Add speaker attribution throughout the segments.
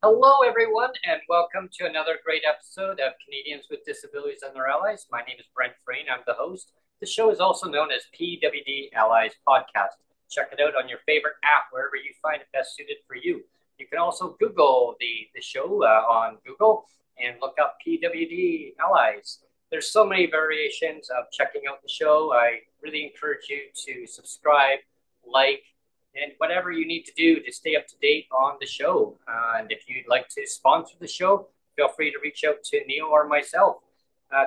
Speaker 1: Hello, everyone, and welcome to another great episode of Canadians with Disabilities and Their Allies. My name is Brent Frain. I'm the host. The show is also known as PWD Allies Podcast. Check it out on your favorite app, wherever you find it best suited for you. You can also Google the show on Google and look up PWD Allies. There's so many variations of checking out the show. I really encourage you to subscribe, like, and whatever you need to do to stay up to date on the show. And if you'd like to sponsor the show, feel free to reach out to Neil or myself.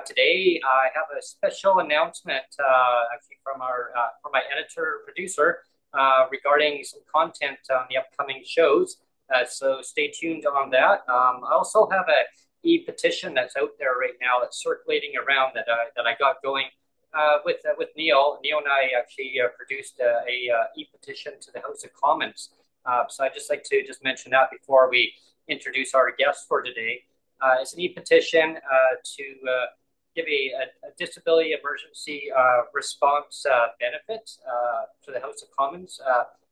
Speaker 1: Today, I have a special announcement actually from my editor producer regarding some content on the upcoming shows. So stay tuned on that. I also have a e-petition that's out there right now that's circulating around that I got going with Neil. Neil and I actually produced a e-petition to the House of Commons. So I'd just like to just mention that before we introduce our guest for today. It's an e-petition to give a disability emergency response benefit to the House of Commons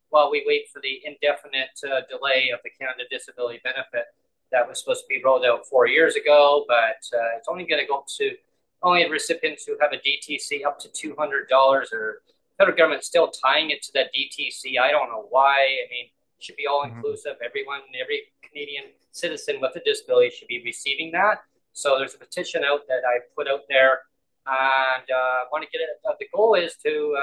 Speaker 1: while we wait for the indefinite delay of the Canada Disability Benefit that was supposed to be rolled out 4 years ago, but it's only going to go to only recipients who have a DTC up to $200, or federal government still tying it to that DTC. I don't know why. I mean, it should be all inclusive. Everyone, every Canadian citizen with a disability should be receiving that. So there's a petition out that I put out there, and want to get it. The goal is to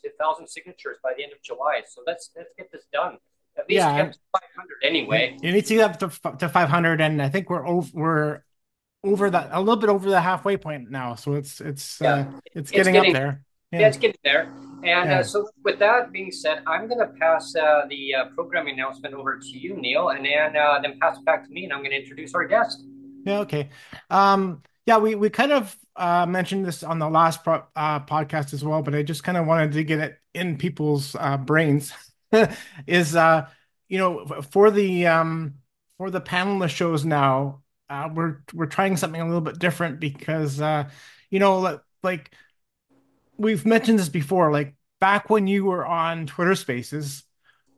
Speaker 1: 1,000 signatures by the end of July. So let's get this done. At least
Speaker 2: Yeah,
Speaker 1: get to 500 anyway.
Speaker 2: you need to get up to 500, and I think we're over that, a little bit over the halfway point now. So
Speaker 1: Yeah,
Speaker 2: it's
Speaker 1: it's
Speaker 2: getting up
Speaker 1: getting
Speaker 2: there.
Speaker 1: Yeah,
Speaker 2: Yeah,
Speaker 1: it's getting there. And
Speaker 2: yeah,
Speaker 1: so, with that being said, I'm going to pass the programming announcement over to you, Neil, and then pass it back to me, and I'm going to introduce our guest.
Speaker 2: yeah. Okay. Yeah, we kind of mentioned this on the last podcast as well, but I just kind of wanted to get it in people's brains. Is for the panelist shows now, we're trying something a little bit different because like we've mentioned this before, like back when you were on Twitter Spaces,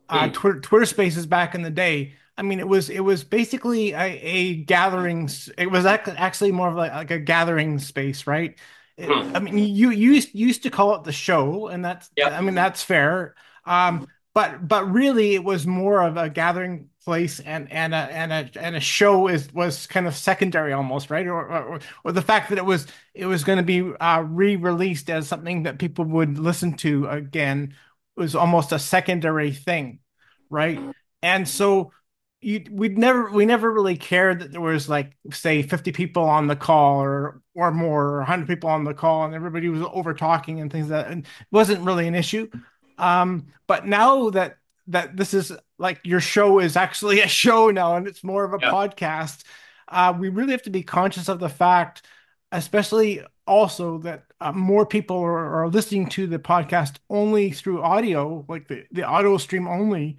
Speaker 1: Hmm.
Speaker 2: Twitter Spaces back in the day. I mean, it was basically a gathering. It was actually more of like a gathering space, right? I
Speaker 1: Hmm.
Speaker 2: mean, you used to call it the show, and I
Speaker 1: Yep.
Speaker 2: mean that's fair. But really, it was more of a gathering place, and a show was kind of secondary almost, right? Or the fact that it was going to be re-released as something that people would listen to again was almost a secondary thing, right? And so we never really cared that there was, like, say 50 people on the call or more, or 100 people on the call, and everybody was over talking and things, that and it wasn't really an issue. But now that this is, like, your show is actually a show now and it's more of a
Speaker 1: Yep.
Speaker 2: podcast, we really have to be conscious of the fact, especially also, that more people are listening to the podcast only through audio, like the audio stream only.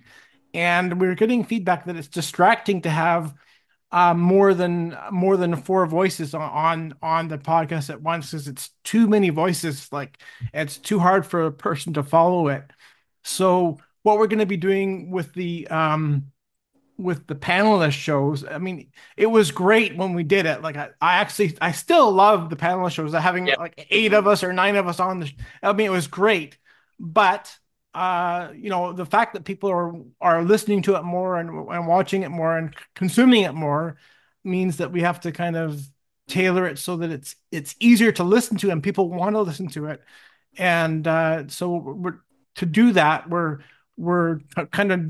Speaker 2: And we're getting feedback that it's distracting to have more than four voices on the podcast at once, because it's too many voices. Like, it's too hard for a person to follow it. So what we're going to be doing with the panelist shows, I mean, it was great when we did it. Like, I still love the panelist shows. Having
Speaker 1: Yep.
Speaker 2: like eight of us or nine of us on I mean, it was great. But the fact that people are listening to it more and watching it more and consuming it more means that we have to kind of tailor it so that it's easier to listen to and people want to listen to it. And so to do that, we're kind of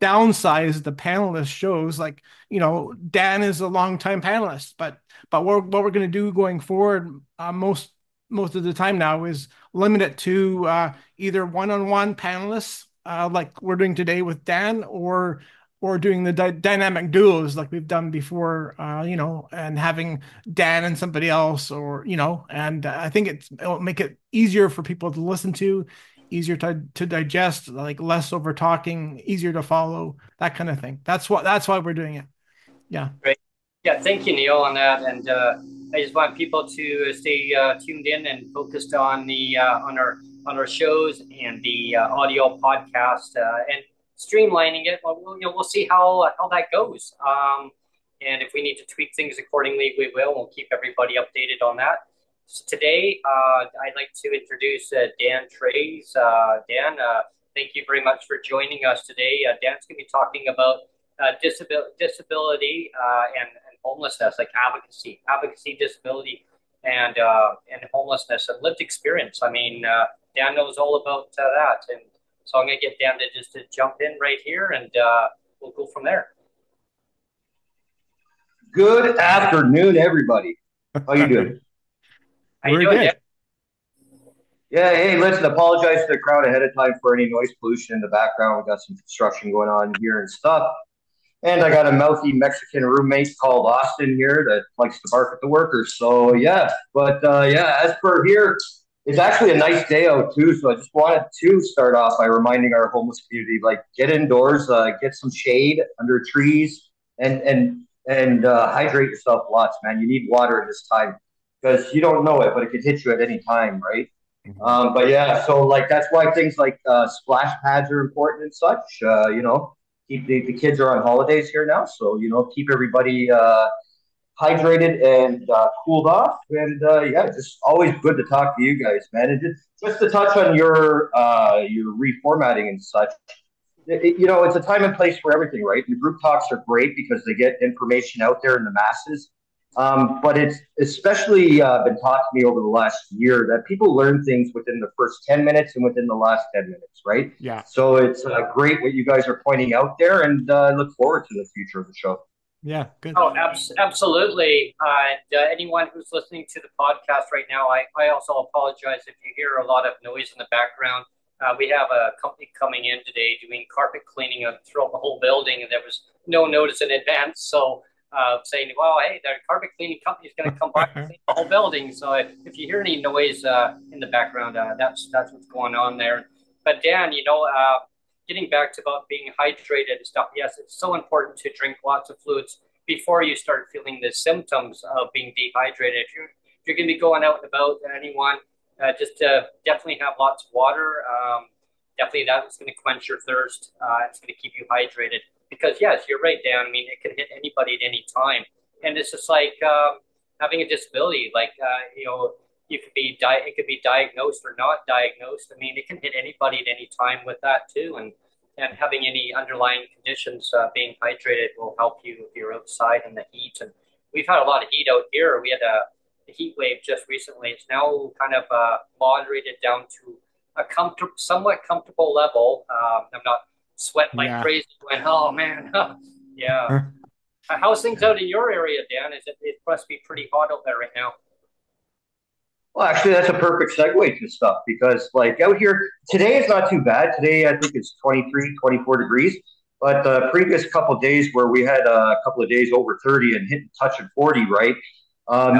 Speaker 2: downsize the panelist shows. Like, Dan is a longtime panelist, but what we're going to do going forward, most of the time now, is limit it to either one-on-one panelists, like we're doing today with Dan, or doing the dynamic duos like we've done before, and having Dan and somebody else, and I think it'll make it easier for people to listen to, easier to digest, like less over talking, easier to follow, that kind of thing. That's why we're doing it. Yeah.
Speaker 1: Great. Yeah, thank you, Neil, on that. And I just want people to stay tuned in and focused on the on our shows and the audio podcast. And streamlining it. Well, we'll see how that goes. And if we need to tweak things accordingly, we will. We'll keep everybody updated on that. So today, I'd like to introduce Dan Trays. Dan, thank you very much for joining us today. Dan's going to be talking about disability and homelessness, like advocacy, disability, and homelessness and lived experience. I mean, Dan knows all about that, and so I'm going to get Dan to jump in right here, and we'll go from there.
Speaker 3: Good afternoon, everybody. How you doing?
Speaker 1: How you doing, Dan?
Speaker 3: Yeah, hey, listen, apologize to the crowd ahead of time for any noise pollution in the background. We got some construction going on here and stuff. And I got a mouthy Mexican roommate called Austin here that likes to bark at the workers. So, yeah, but yeah, as per here, it's actually a nice day out too. So I just wanted to start off by reminding our homeless community, like, get indoors, get some shade under trees, and hydrate yourself lots, man. You need water at this time because you don't know it, but it could hit you at any time, right? But yeah, so like that's why things like splash pads are important and such. Keep the kids are on holidays here now, so keep everybody hydrated and cooled off. And yeah, just always good to talk to you guys, man. And just to touch on your reformatting and such. It's a time and place for everything, right? And the group talks are great because they get information out there in the masses. But it's especially been taught to me over the last year that people learn things within the first 10 minutes and within the last 10 minutes, right?
Speaker 2: Yeah.
Speaker 3: So it's great what you guys are pointing out there, and I look forward to the future of the show.
Speaker 2: Yeah, good.
Speaker 1: Oh, absolutely. And anyone who's listening to the podcast right now, I also apologize if you hear a lot of noise in the background. We have a company coming in today doing carpet cleaning throughout the whole building, and there was no notice in advance. So saying, well, hey, the carpet cleaning company is going to come by and clean the whole building. So if you hear any noise in the background, that's what's going on there. But Dan, getting back to about being hydrated and stuff, yes, it's so important to drink lots of fluids before you start feeling the symptoms of being dehydrated. If you're going to be going out and about, anyone, just definitely have lots of water. Definitely that's going to quench your thirst. It's going to keep you hydrated. Because yes, you're right, Dan. I mean, it can hit anybody at any time, and it's just like having a disability. Like it could be diagnosed or not diagnosed. I mean, it can hit anybody at any time with that too, and having any underlying conditions, being hydrated will help you if you're outside in the heat. And we've had a lot of heat out here. We had a heat wave just recently. It's now kind of moderated down to a somewhat comfortable level. I'm not sweating like crazy. Going, oh man, yeah. How's things out in your area, Dan? It must be pretty hot out there right now.
Speaker 3: Well, actually, that's a perfect segue to stuff because, like, out here today is not too bad. Today, I think it's 23, 24 degrees. But the previous couple of days where we had a couple of days over 30 and hitting touching 40, right?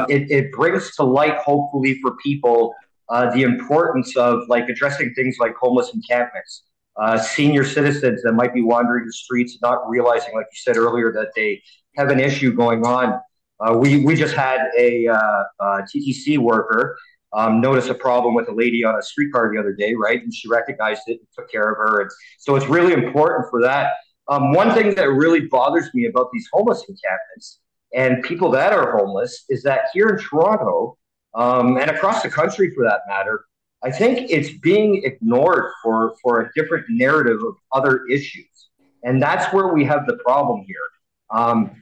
Speaker 3: It brings to light, hopefully, for people the importance of like addressing things like homeless encampments, senior citizens that might be wandering the streets, not realizing, like you said earlier, that they have an issue going on. We just had a TTC worker notice a problem with a lady on a streetcar the other day, right? And she recognized it and took care of her. And so it's really important for that. One thing that really bothers me about these homeless encampments and people that are homeless is that here in Toronto and across the country for that matter, I think it's being ignored for a different narrative of other issues. And that's where we have the problem here.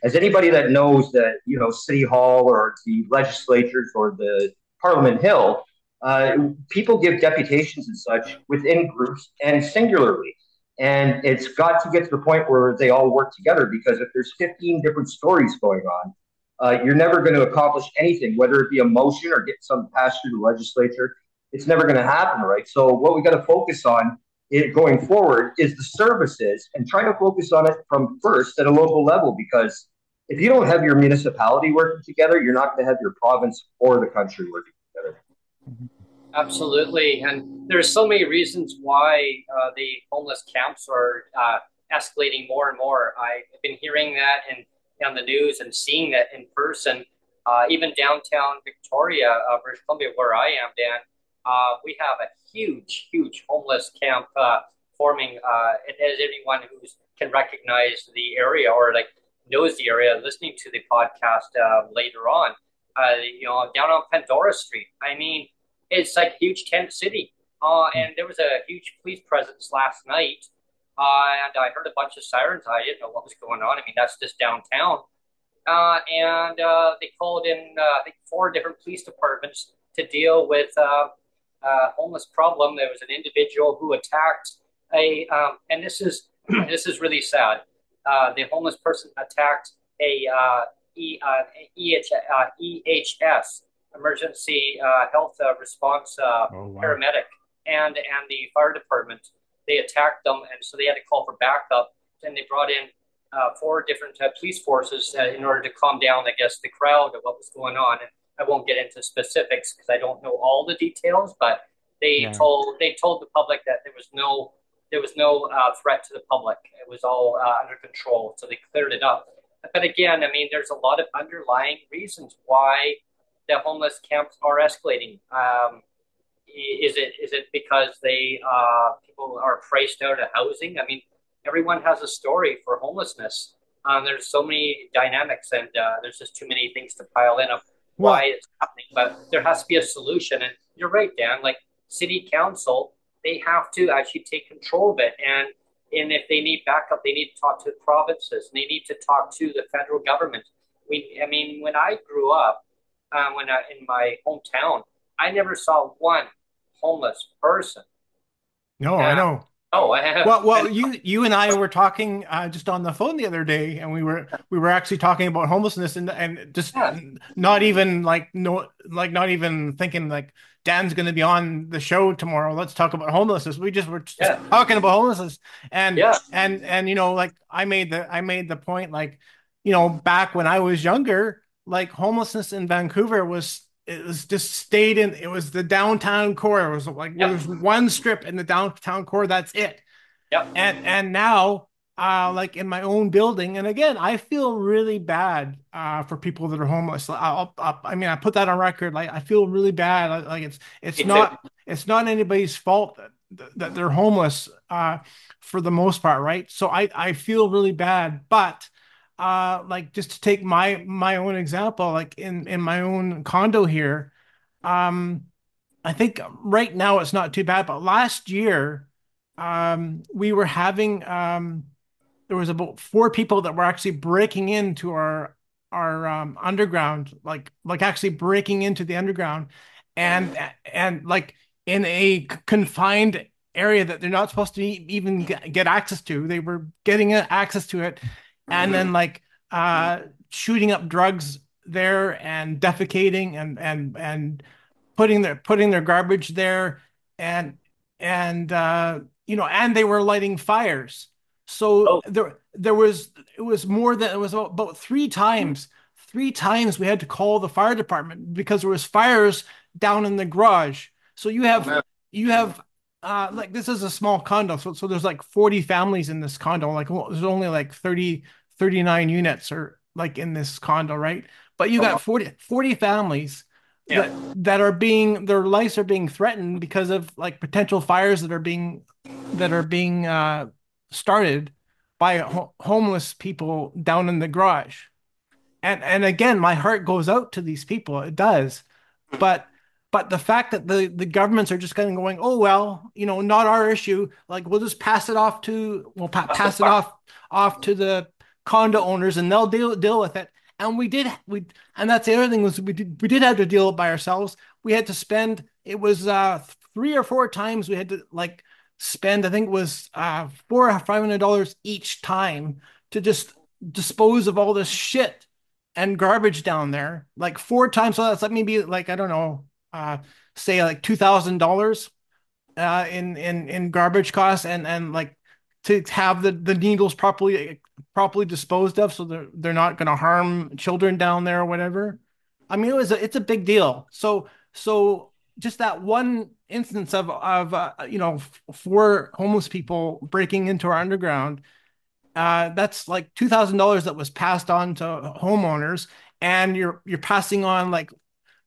Speaker 3: As anybody that knows that, City Hall or the legislatures or the Parliament Hill, people give deputations and such within groups and singularly. And it's got to get to the point where they all work together because if there's 15 different stories going on, you're never going to accomplish anything, whether it be a motion or get some passed through the legislature. It's never going to happen, right? So what we got to focus on going forward is the services and try to focus on it from first at a local level, because if you don't have your municipality working together, you're not going to have your province or the country working together.
Speaker 1: Absolutely. And there's so many reasons why the homeless camps are escalating more and more. I've been hearing that on the news and seeing that in person. Even downtown Victoria, British Columbia, where I am, Dan, we have a huge homeless camp forming, and as anyone who can recognize the area or like knows the area, listening to the podcast later on, down on Pandora Street. I mean, it's like a huge tent city. And there was a huge police presence last night, and I heard a bunch of sirens. I didn't know what was going on. I mean, that's just downtown. And they called in, I think, four different police departments to deal with homeless problem. There was an individual who attacked and this is this is really sad. The homeless person attacked a EHS emergency health response
Speaker 2: Oh, wow.
Speaker 1: paramedic and the fire department. They attacked them, and so they had to call for backup. And they brought in four different police forces in order to calm down, I guess, the crowd of what was going on. And I won't get into specifics because I don't know all the details, but
Speaker 2: Yeah.
Speaker 1: they told the public that there was no threat to the public. It was all under control, so they cleared it up. But again, I mean, there's a lot of underlying reasons why the homeless camps are escalating. Is it because they people are priced out of housing? I mean, everyone has a story for homelessness. There's so many dynamics, and there's just too many things to pile in of why
Speaker 2: Well,
Speaker 1: it's happening. But there has to be a solution. And you're right, Dan. Like city council, they have to actually take control of it. And if they need backup, they need to talk to the provinces. And they need to talk to the federal government. I mean, when I grew up, in my hometown, I never saw one homeless person.
Speaker 2: no, I
Speaker 1: Uh,
Speaker 2: know.
Speaker 1: oh, I have,
Speaker 2: Well, you and I were talking just on the phone the other day, and we were actually talking about homelessness and just
Speaker 1: yeah,
Speaker 2: not even like no like not even thinking like Dan's going to be on the show tomorrow. Let's talk about homelessness. We just were just
Speaker 1: yeah,
Speaker 2: talking about homelessness, and
Speaker 1: yeah,
Speaker 2: like I made the point like back when I was younger, like homelessness in Vancouver was. It was just stayed in. It was the downtown core. It was like
Speaker 1: yeah,
Speaker 2: there's one strip in the downtown core. That's it
Speaker 1: yeah,
Speaker 2: and now like in my own building, and again I feel really bad for people that are homeless. I mean, I put that on record. Like I feel really bad. Like it's
Speaker 1: me too.
Speaker 2: not anybody's fault that they're homeless for the most part, right? So I feel really bad, but like just to take my own example, like in my own condo here, um I think right now it's not too bad, but last year, we were having there was about four people that were actually breaking into our underground, like actually breaking into the underground, and like in a confined area that they're not supposed to even get access to. They were getting access to it, and then like shooting up drugs there and defecating and putting their garbage there and and they were lighting fires. So
Speaker 1: Oh,
Speaker 2: it was more than it was about three times we had to call the fire department because there was fires down in the garage. So you
Speaker 1: oh
Speaker 2: have
Speaker 1: man.
Speaker 2: you have like this is a small condo, so there's like 40 families in this condo. Like there's only like 39 units or like in this condo, right? But you
Speaker 1: Oh,
Speaker 2: got
Speaker 1: wow.
Speaker 2: 40 families
Speaker 1: Yeah.
Speaker 2: that are being their lives are being threatened because of like potential fires that are being started by homeless people down in the garage. And again, my heart goes out to these people. It does. But but the fact that the governments are just kind of going, oh well, not our issue. Like we'll just
Speaker 1: That's the
Speaker 2: pass it
Speaker 1: part.
Speaker 2: off to the condo owners and they'll deal with it. And and that's the other thing was we did have to deal it by ourselves. We had to spend it was three or four times we had to like spend, I think it was $400 or $500 each time to just dispose of all this shit and garbage down there like four times. So that's like maybe like I don't know, say like $2,000 in garbage costs and like to have the needles properly disposed of so they're not going to harm children down there or whatever. I mean, it's a big deal. So just that one instance of four homeless people breaking into our underground, that's like $2,000 that was passed on to homeowners, and you're passing on like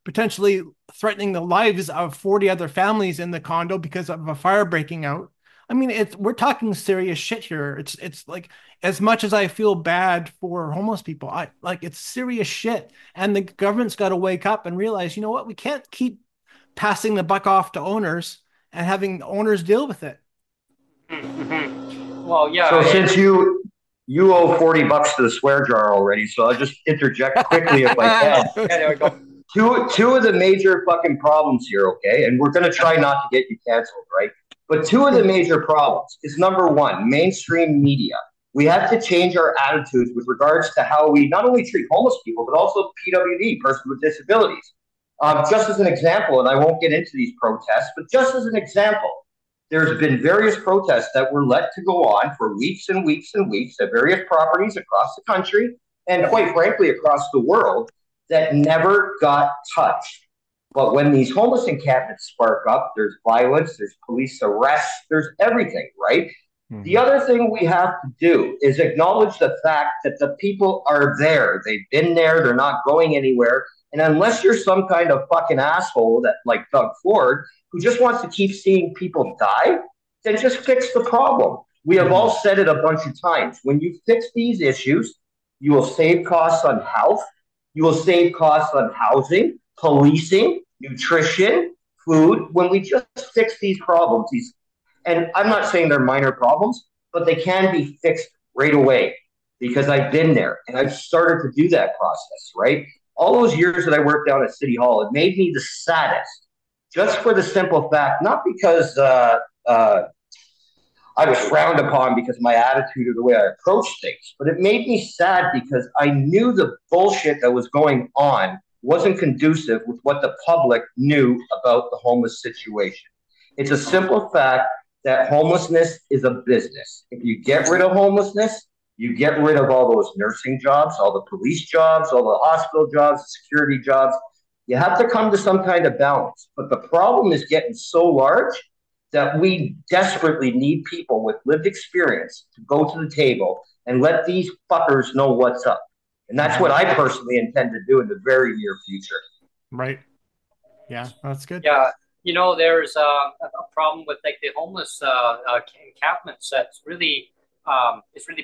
Speaker 2: potentially threatening the lives of 40 other families in the condo because of a fire breaking out. I mean, we're talking serious shit here. It's like, as much as I feel bad for homeless people, I like, it's serious shit. And the government's got to wake up and realize, you know what, we can't keep passing the buck off to owners and having owners deal with it.
Speaker 1: Well, yeah,
Speaker 3: So since you owe $40 to the swear jar already, so I'll just interject quickly if I can.
Speaker 1: yeah, there we go.
Speaker 3: Two of the major fucking problems here, okay, and we're gonna try not to get you canceled, right? But two of the major problems is number one, mainstream media. We have to change our attitudes with regards to how we not only treat homeless people, but also PWD, persons with disabilities. Just as an example, and I won't get into these protests, but just as an example, there's been various protests that were let to go on for weeks and weeks and weeks at various properties across the country and quite frankly across the world that never got touched. But when these homeless encampments spark up, there's violence, there's police arrests, there's everything, right? Mm-hmm. The other thing we have to do is acknowledge the fact that the people are there. They've been there, they're not going anywhere. And unless you're some kind of fucking asshole that like Doug Ford, who just wants to keep seeing people die, then just fix the problem. We have all said it a bunch of times. When you fix these issues, you will save costs on health, you will save costs on housing, policing, nutrition, food. When we just fix these problems, and I'm not saying they're minor problems, but they can be fixed right away because I've been there and I've started to do that process, right? All those years that I worked down at City Hall, it made me the saddest, just for the simple fact, not because I was frowned upon because of my attitude or the way I approached things, but it made me sad because I knew the bullshit that was going on wasn't conducive with what the public knew about the homeless situation. It's a simple fact that homelessness is a business. If you get rid of homelessness, you get rid of all those nursing jobs, all the police jobs, all the hospital jobs, security jobs. You have to come to some kind of balance. But the problem is getting so large that we desperately need people with lived experience to go to the table and let these fuckers know what's up. And that's what I personally intend to do in the very near future.
Speaker 2: Right. Yeah, that's good.
Speaker 1: Yeah. You know, there's a problem with like the homeless encampments it's really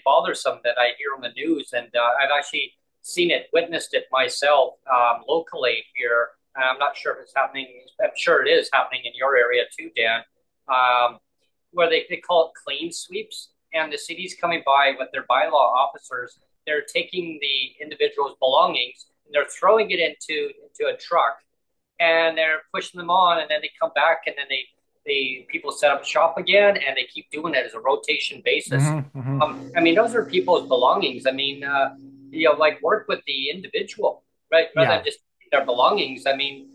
Speaker 1: bothersome that I hear on the news, and I've actually seen it, witnessed it myself locally here. I'm not sure if it's happening. I'm sure it is happening in your area too, Dan, where they call it clean sweeps, and the city's coming by with their bylaw officers. They're taking the individual's belongings and they're throwing it into a truck, and they're pushing them on, and then they come back, and then the people set up shop again, and they keep doing it as a rotation basis. I mean, those are people's belongings. I mean, like work with the individual, right? Rather than just their belongings. I mean,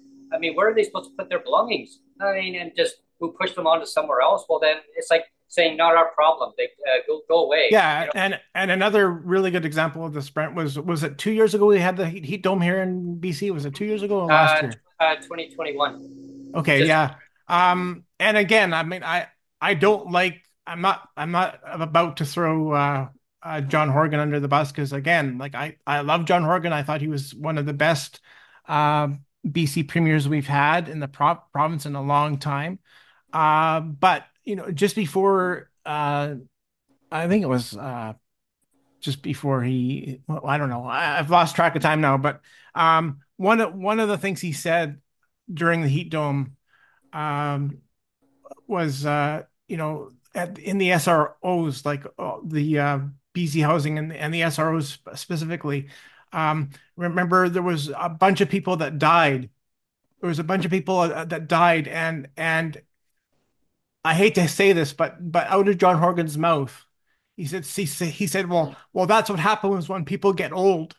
Speaker 1: where are they supposed to put their belongings? I mean, and just who push them onto somewhere else? Well, then it's like saying, not our problem. They go away.
Speaker 2: Yeah, you know? and another really good example of this, Brent, was it 2 years ago we had the heat dome here in BC? Was it 2 years ago or last year?
Speaker 1: 2021.
Speaker 2: Okay, yeah. And again, I mean, I don't like. I'm not about to throw John Horgan under the bus because again, like I love John Horgan. I thought he was one of the best BC premiers we've had in the province in a long time. But you know, just before I think it was just before he. Well, I don't know. I've lost track of time now. But one of the things he said during the heat dome was you know, in the SROs, like the BC Housing and the SROs specifically. Remember, there was a bunch of people that died. There was a bunch of people that died, and I hate to say this, but out of John Horgan's mouth, he said, well, that's what happens when people get old.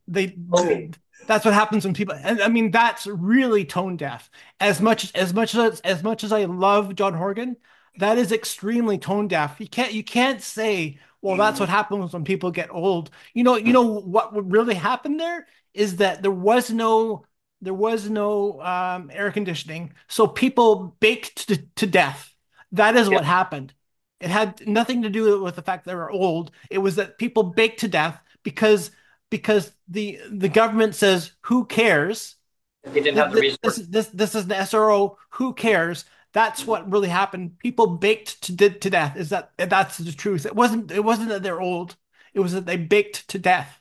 Speaker 2: That's what happens when people, and I mean, that's really tone deaf. As much as I love John Horgan, that is extremely tone deaf. You can't say, well, that's what happens when people get old. You know what would really happen there is that there was no air conditioning, so people baked to death. That is what happened. It had nothing to do with the fact they were old. It was that people baked to death because the government says, who cares?
Speaker 1: They didn't have the resources.
Speaker 2: This is an SRO. Who cares? that's what really happened. People baked to death. That's the truth. It wasn't that they're old. It was that they baked to death.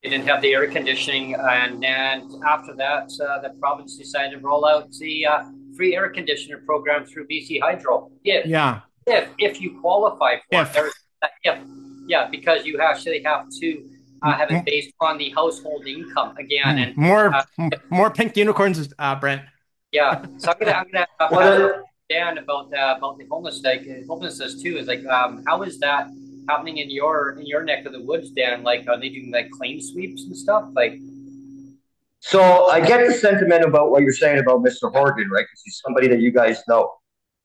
Speaker 1: They didn't have the air conditioning, and after that, the province decided to roll out the free air conditioner program through BC Hydro.
Speaker 2: Yeah.
Speaker 1: If you qualify for it, there's if yeah, because you actually have to have it based on the household income again, and
Speaker 2: more pink unicorns, Brent.
Speaker 1: Yeah, so I'm gonna ask Dan about the homelessness too. Is like how is that happening in your neck of the woods, Dan? Like, are they doing like clean sweeps and stuff? Like,
Speaker 3: So I get the sentiment about what you're saying about Mr. Horgan, right? Because he's somebody that you guys know.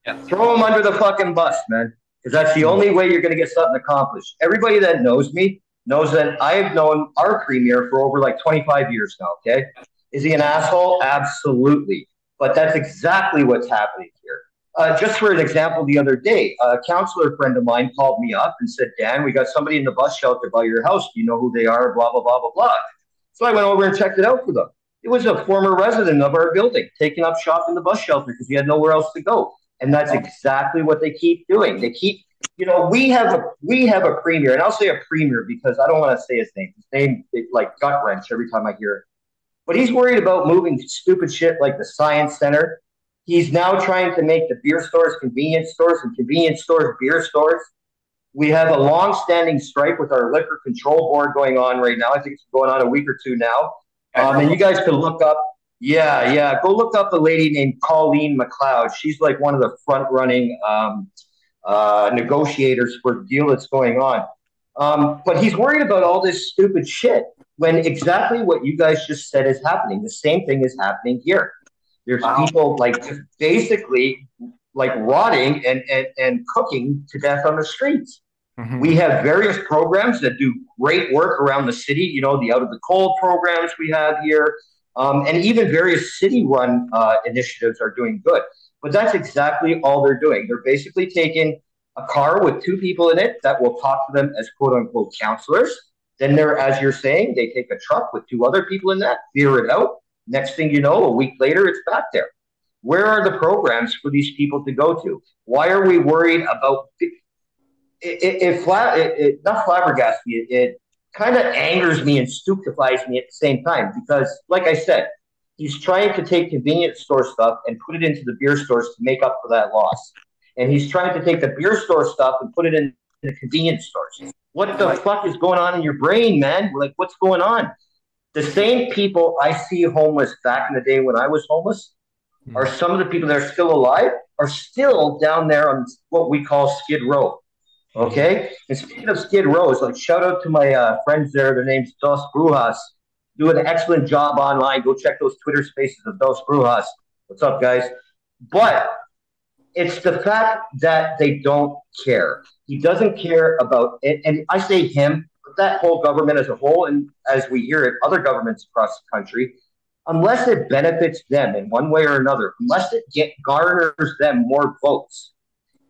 Speaker 1: yeah,
Speaker 3: Throw him under the fucking bus, man. Because that's the only way you're going to get something accomplished. Everybody that knows me knows that I've known our premier for over like 25 years now, okay? Is he an asshole? Absolutely. But that's exactly what's happening here. Just for an example, the other day, a counselor friend of mine called me up and said, Dan, we got somebody in the bus shelter by your house. Do you know who they are? Blah, blah, blah, blah, blah. So I went over and checked it out for them. It was a former resident of our building taking up shop in the bus shelter because he had nowhere else to go. And that's exactly what they keep doing. They keep, we have a premier, and I'll say a premier because I don't want to say his name. His name is like gut wrench every time I hear it. But he's worried about moving stupid shit like the science center. He's now trying to make the beer stores convenience stores and convenience stores beer stores. We have a long-standing strike with our liquor control board going on right now. I think it's going on a week or two now. And you guys can look up, go look up a lady named Colleen McLeod. She's like one of the front-running negotiators for the deal that's going on. But he's worried about all this stupid shit when exactly what you guys just said is happening. The same thing is happening here. There's people like just basically like rotting and cooking to death on the streets. Mm-hmm. We have various programs that do great work around the city, the Out of the Cold programs we have here, and even various city-run initiatives are doing good. But that's exactly all they're doing. They're basically taking a car with two people in it that will talk to them as quote-unquote counselors. Then they're, as you're saying, they take a truck with two other people in that, clear it out. Next thing you know, a week later, it's back there. Where are the programs for these people to go to? Why are we worried about it not flabbergasts me. It kind of angers me and stupefies me at the same time because, like I said, he's trying to take convenience store stuff and put it into the beer stores to make up for that loss. And he's trying to take the beer store stuff and put it in the convenience stores. What the fuck is going on in your brain, man? Like, what's going on? The same people I see homeless back in the day when I was homeless are some of the people that are still alive, are still down there on what we call Skid Row. Okay? And speaking of Skid Rows, like shout out to my friends there. Their name's Dos Brujas. Do an excellent job online. Go check those Twitter spaces of Dos Brujas. What's up, guys? But it's the fact that they don't care. He doesn't care about it. And I say him, but that whole government as a whole, and as we hear it, other governments across the country, unless it benefits them in one way or another, unless it garners them more votes,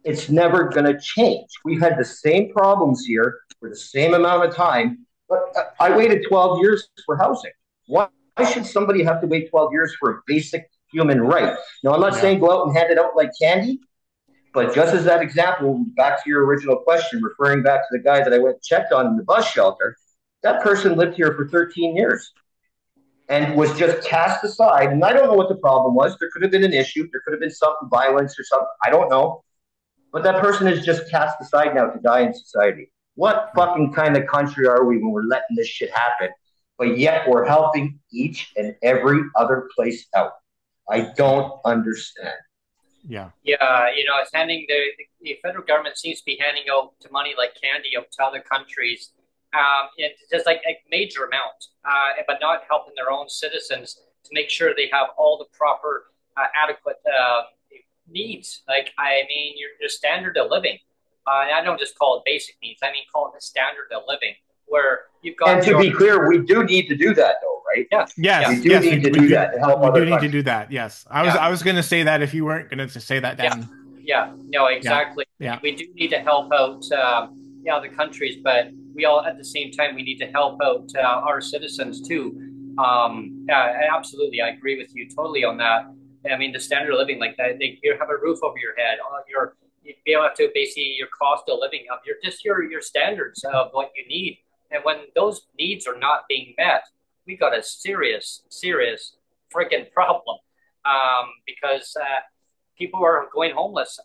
Speaker 3: it's never going to change. We've had the same problems here for the same amount of time, but I waited 12 years for housing. Why should somebody have to wait 12 years for a basic human right? Now, I'm not saying go out and hand it out like candy, but just as that example, back to your original question, referring back to the guy that I went and checked on in the bus shelter, that person lived here for 13 years and was just cast aside. And I don't know what the problem was. There could have been an issue. There could have been something, violence or something. I don't know. But that person is just cast aside now to die in society. What fucking kind of country are we when we're letting this shit happen, but yet we're helping each and every other place out? I don't understand.
Speaker 1: Yeah, it's handing the federal government seems to be handing out money like candy out to other countries, it's just like a major amount, but not helping their own citizens to make sure they have all the proper, adequate needs. Like, I mean, your standard of living. I don't just call it basic needs. I mean, call it the standard of living, where you've got.
Speaker 3: And to be clear, we do need to do that, though, right?
Speaker 1: Yeah.
Speaker 2: Yes.
Speaker 3: We do need to do that to help other countries.
Speaker 2: We do need to do that. Yes. I was going to say that if you weren't going to say that, Dan.
Speaker 1: Yeah. No, exactly.
Speaker 2: Yeah.
Speaker 1: We do need to help out other countries, but we all at the same time we need to help out our citizens too. Absolutely, I agree with you totally on that. I mean, the standard of living, like that, you have a roof over your head, you be able to basically your cost of living up, your standards of what you need. And when those needs are not being met, we got a serious freaking problem, because people are going homeless.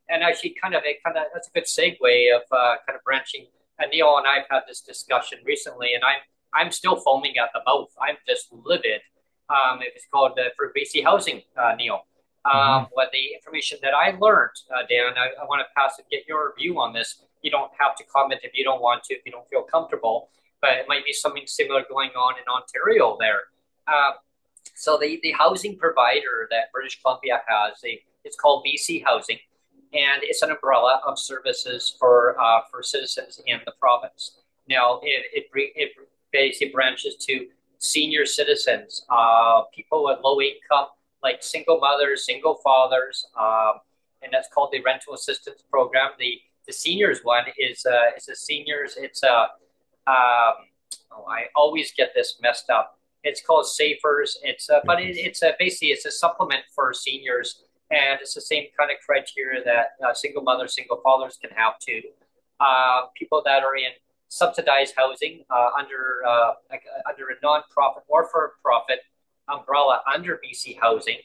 Speaker 1: And actually, that's a good segue of kind of branching. And Neil and I've had this discussion recently, and I'm still foaming at the mouth. I'm just livid. It was called for BC Housing, Neil.
Speaker 2: Mhm.
Speaker 1: What the information that I learned, Dan, I want to pass and get your view on this. You don't have to comment if you don't want to, if you don't feel comfortable, but it might be something similar going on in Ontario there. Uh, so the housing provider that British Columbia has, it's called BC Housing, and it's an umbrella of services for citizens in the province. Now it basically branches to senior citizens, people with low income, like single mothers, single fathers, and that's called the rental assistance program. The seniors one is a seniors. It's a oh, I always get this messed up. It's called Safers. It's a basically it's a supplement for seniors, and it's the same kind of criteria that single mothers, single fathers can have too. People that are in subsidized housing under a nonprofit or for-profit umbrella under BC Housing,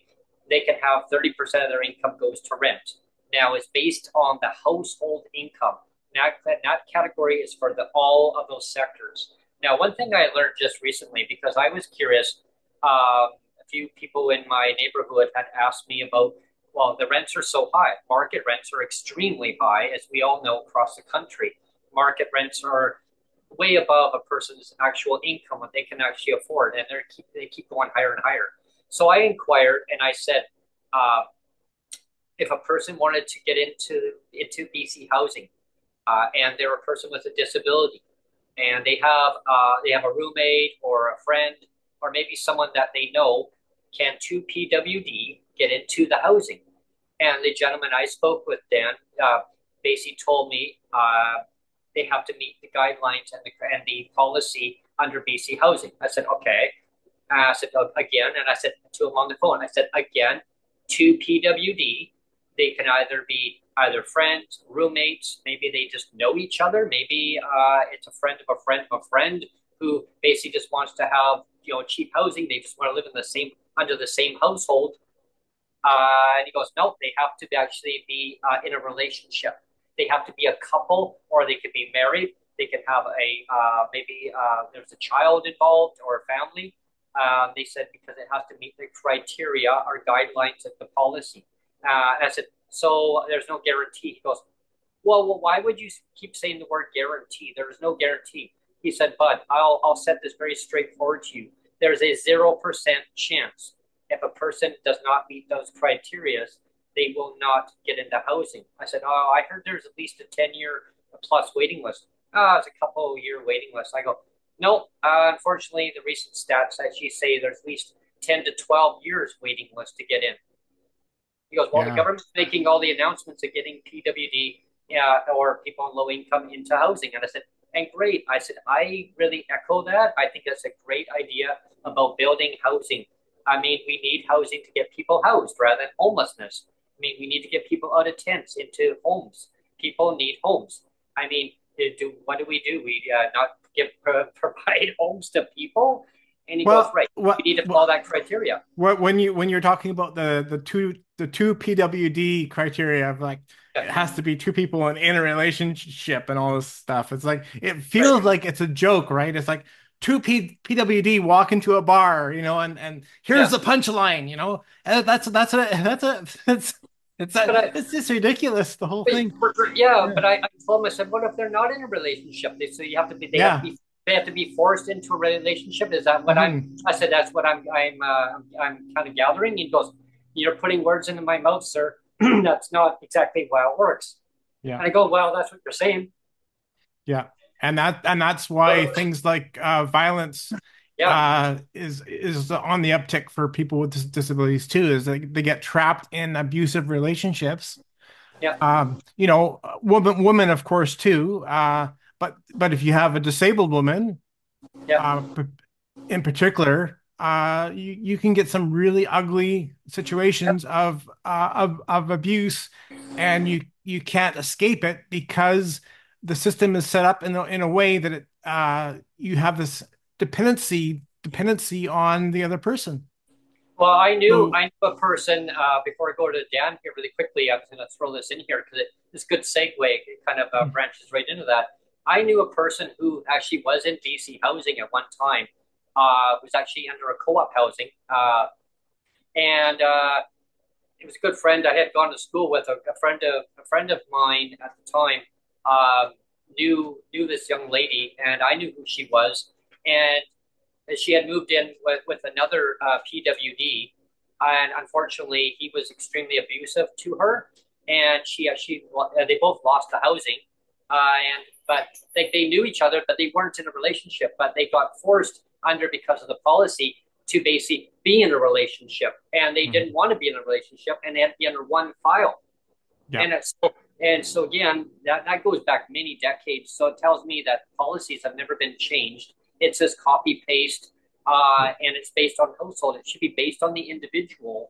Speaker 1: they can have 30% of their income goes to rent. Now, it's based on the household income. That category is for all of those sectors. Now, one thing I learned just recently, because I was curious, a few people in my neighborhood had asked me about, well, the rents are so high. Market rents are extremely high, as we all know across the country. Market rents are way above a person's actual income, what they can actually afford, and they keep going higher and higher. So I inquired and I said, uh, if a person wanted to get into BC Housing, and they're a person with a disability, and they have a roommate or a friend or maybe someone that they know, can two PWD get into the housing? And the gentleman I spoke with, Dan, basically told me they have to meet the guidelines and the policy under BC Housing. I said, okay. I said, again, and I said to him on the phone, I said, again, to PWD, they can either be either friends, roommates, maybe they just know each other, maybe it's a friend of a friend of a friend who basically just wants to have cheap housing. They just want to live in the same under the same household. And he goes, no, they have to actually be in a relationship. They have to be a couple, or they could be married. They can have maybe there's a child involved or a family. They said because it has to meet the criteria or guidelines of the policy. I said, so there's no guarantee. He goes, well, why would you keep saying the word guarantee? There is no guarantee. He said, Bud, I'll set this very straightforward to you. There's a 0% chance if a person does not meet those criteria, they will not get into housing. I said, oh, I heard there's at least a 10-year plus waiting list. It's a couple year waiting list. I go, no, unfortunately, the recent stats actually say there's at least 10 to 12 years waiting list to get in. He goes, well, the
Speaker 2: Yeah.
Speaker 1: government's making all the announcements of getting PWD or people on low income into housing. And I said, and great. I said, I really echo that. I think that's a great idea about building housing. I mean, we need housing to get people housed rather than homelessness. I mean, we need to get people out of tents into homes. People need homes. I mean, what do? We not provide homes to people? And he goes,
Speaker 2: Well,
Speaker 1: right. We need to follow that criteria.
Speaker 2: when you're talking about the two PWD criteria of like it has to be two people in a relationship and all this stuff. It's like it feels
Speaker 1: Right.
Speaker 2: like it's a joke, right? It's like two PWD walk into a bar, and here's
Speaker 1: Yeah.
Speaker 2: the punchline, and
Speaker 1: But
Speaker 2: it's just ridiculous, the whole thing.
Speaker 1: yeah,
Speaker 2: Yeah.
Speaker 1: but I told him, I said, what if they're not in a relationship? So you have to be,
Speaker 2: Yeah.
Speaker 1: they have to be forced into a relationship. Is that what
Speaker 2: Hmm.
Speaker 1: I said, that's what I'm kind of gathering. He goes, you're putting words into my mouth, sir. That's not exactly how it works.
Speaker 2: Yeah.
Speaker 1: And I go, well, that's what you're saying.
Speaker 2: Yeah. And that's why things like violence
Speaker 1: Yeah,
Speaker 2: is on the uptick for people with disabilities too, is they get trapped in abusive relationships.
Speaker 1: yeah,
Speaker 2: Women of course too. But if you have a disabled woman,
Speaker 1: yeah,
Speaker 2: in particular, you can get some really ugly situations of abuse, and you can't escape it because the system is set up in a way that you have this dependency on the other person.
Speaker 1: Well,
Speaker 2: So,
Speaker 1: I knew a person before I go to Dan here really quickly. I'm going to throw this in here because it's a good segue. It kind of branches right into that. I knew a person who actually was in BC housing at one time. Was actually under a co-op housing, and he was a good friend. I had gone to school with a friend of mine at the time. Knew this young lady, and I knew who she was, and she had moved in with another PWD, and unfortunately, he was extremely abusive to her, and they both lost the housing, and but they knew each other, but they weren't in a relationship, but they got forced under because of the policy to basically be in a relationship, and they didn't want to be in a relationship, and they had to be under one file,
Speaker 2: yeah.
Speaker 1: And so again, that goes back many decades. So it tells me that policies have never been changed. It's just copy paste, and it's based on household. It should be based on the individual,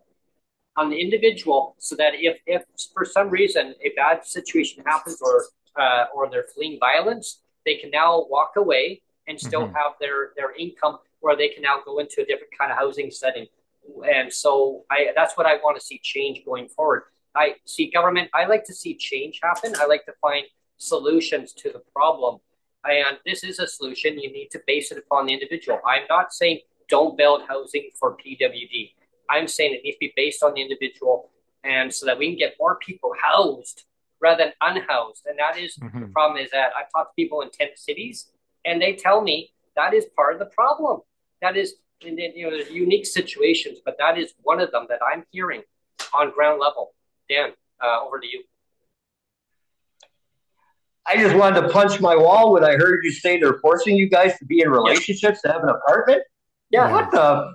Speaker 1: so that if for some reason a bad situation happens or they're fleeing violence, they can now walk away and still have their income, where they can now go into a different kind of housing setting. And so that's what I want to see change going forward. I see government. I like to see change happen. I like to find solutions to the problem. And this is a solution. You need to base it upon the individual. I'm not saying don't build housing for PWD. I'm saying it needs to be based on the individual, and so that we can get more people housed rather than unhoused. And that is the problem. Is that I've talked to people in tent cities, and they tell me that is part of the problem. That is, there's unique situations, but that is one of them that I'm hearing on ground level. Dan, over to you.
Speaker 3: I just wanted to punch my wall when I heard you say they're forcing you guys to be in relationships to have an apartment.
Speaker 1: Yeah.
Speaker 3: What the?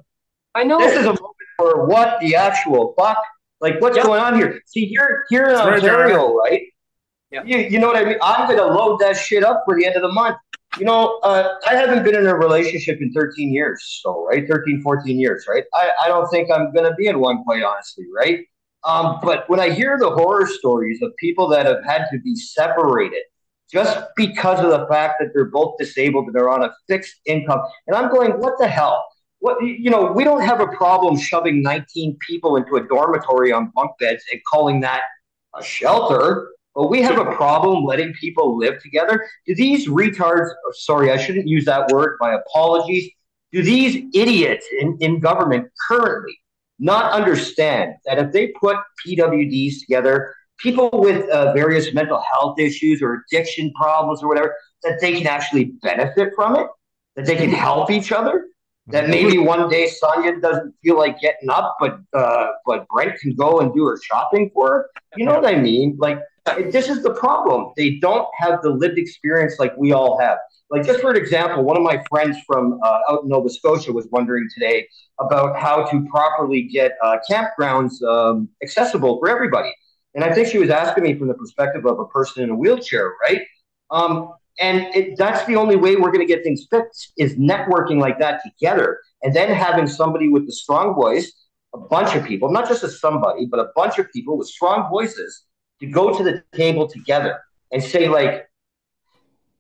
Speaker 1: I know.
Speaker 3: This is a moment for what the actual fuck? Like, what's going on here? See, here in Ontario, right?
Speaker 1: Yeah.
Speaker 3: You know what I mean? I'm going to load that shit up for the end of the month. I haven't been in a relationship in 13 years, so, right? 13, 14 years, right? I don't think I'm going to be in one, quite honestly, right? But when I hear the horror stories of people that have had to be separated just because of the fact that they're both disabled and they're on a fixed income, and I'm going, what the hell? We don't have a problem shoving 19 people into a dormitory on bunk beds and calling that a shelter, but we have a problem letting people live together. Do these retards, sorry, I shouldn't use that word, my apologies. Do these idiots in government currently not understand that if they put PWDs together, people with various mental health issues or addiction problems or whatever, that they can actually benefit from it, that they can help each other, that maybe one day Sonia doesn't feel like getting up, but Brent can go and do her shopping for her. You know what I mean? Like, this is the problem. They don't have the lived experience like we all have. Like, just for an example, one of my friends from out in Nova Scotia was wondering today about how to properly get campgrounds accessible for everybody. And I think she was asking me from the perspective of a person in a wheelchair, right? That's the only way we're going to get things fixed, is networking like that together, and then having somebody with a strong voice, a bunch of people, not just a somebody, but a bunch of people with strong voices to go to the table together and say, like,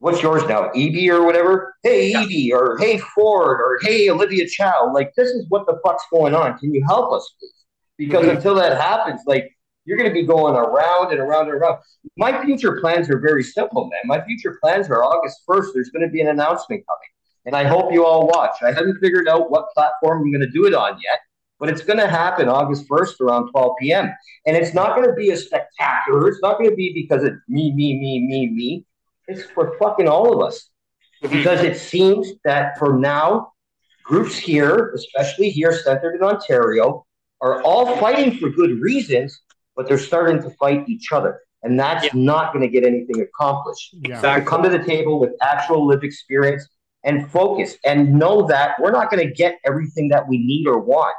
Speaker 3: what's yours now, Evie or whatever? Hey, Evie, or hey, Ford, or hey, Olivia Chow. Like, this is what the fuck's going on. Can you help us, please? Because until that happens, like, you're going to be going around and around and around. My future plans are very simple, man. My future plans are August 1st. There's going to be an announcement coming, and I hope you all watch. I haven't figured out what platform I'm going to do it on yet, but it's going to happen August 1st around 12 p.m. And it's not going to be a spectacular. It's not going to be because it's me. It's for fucking all of us. Because it seems that for now, groups here, especially here centered in Ontario, are all fighting for good reasons, but they're starting to fight each other. And that's not going to get anything accomplished.
Speaker 2: Yeah.
Speaker 3: So to come to the table with actual lived experience and focus and know that we're not going to get everything that we need or want,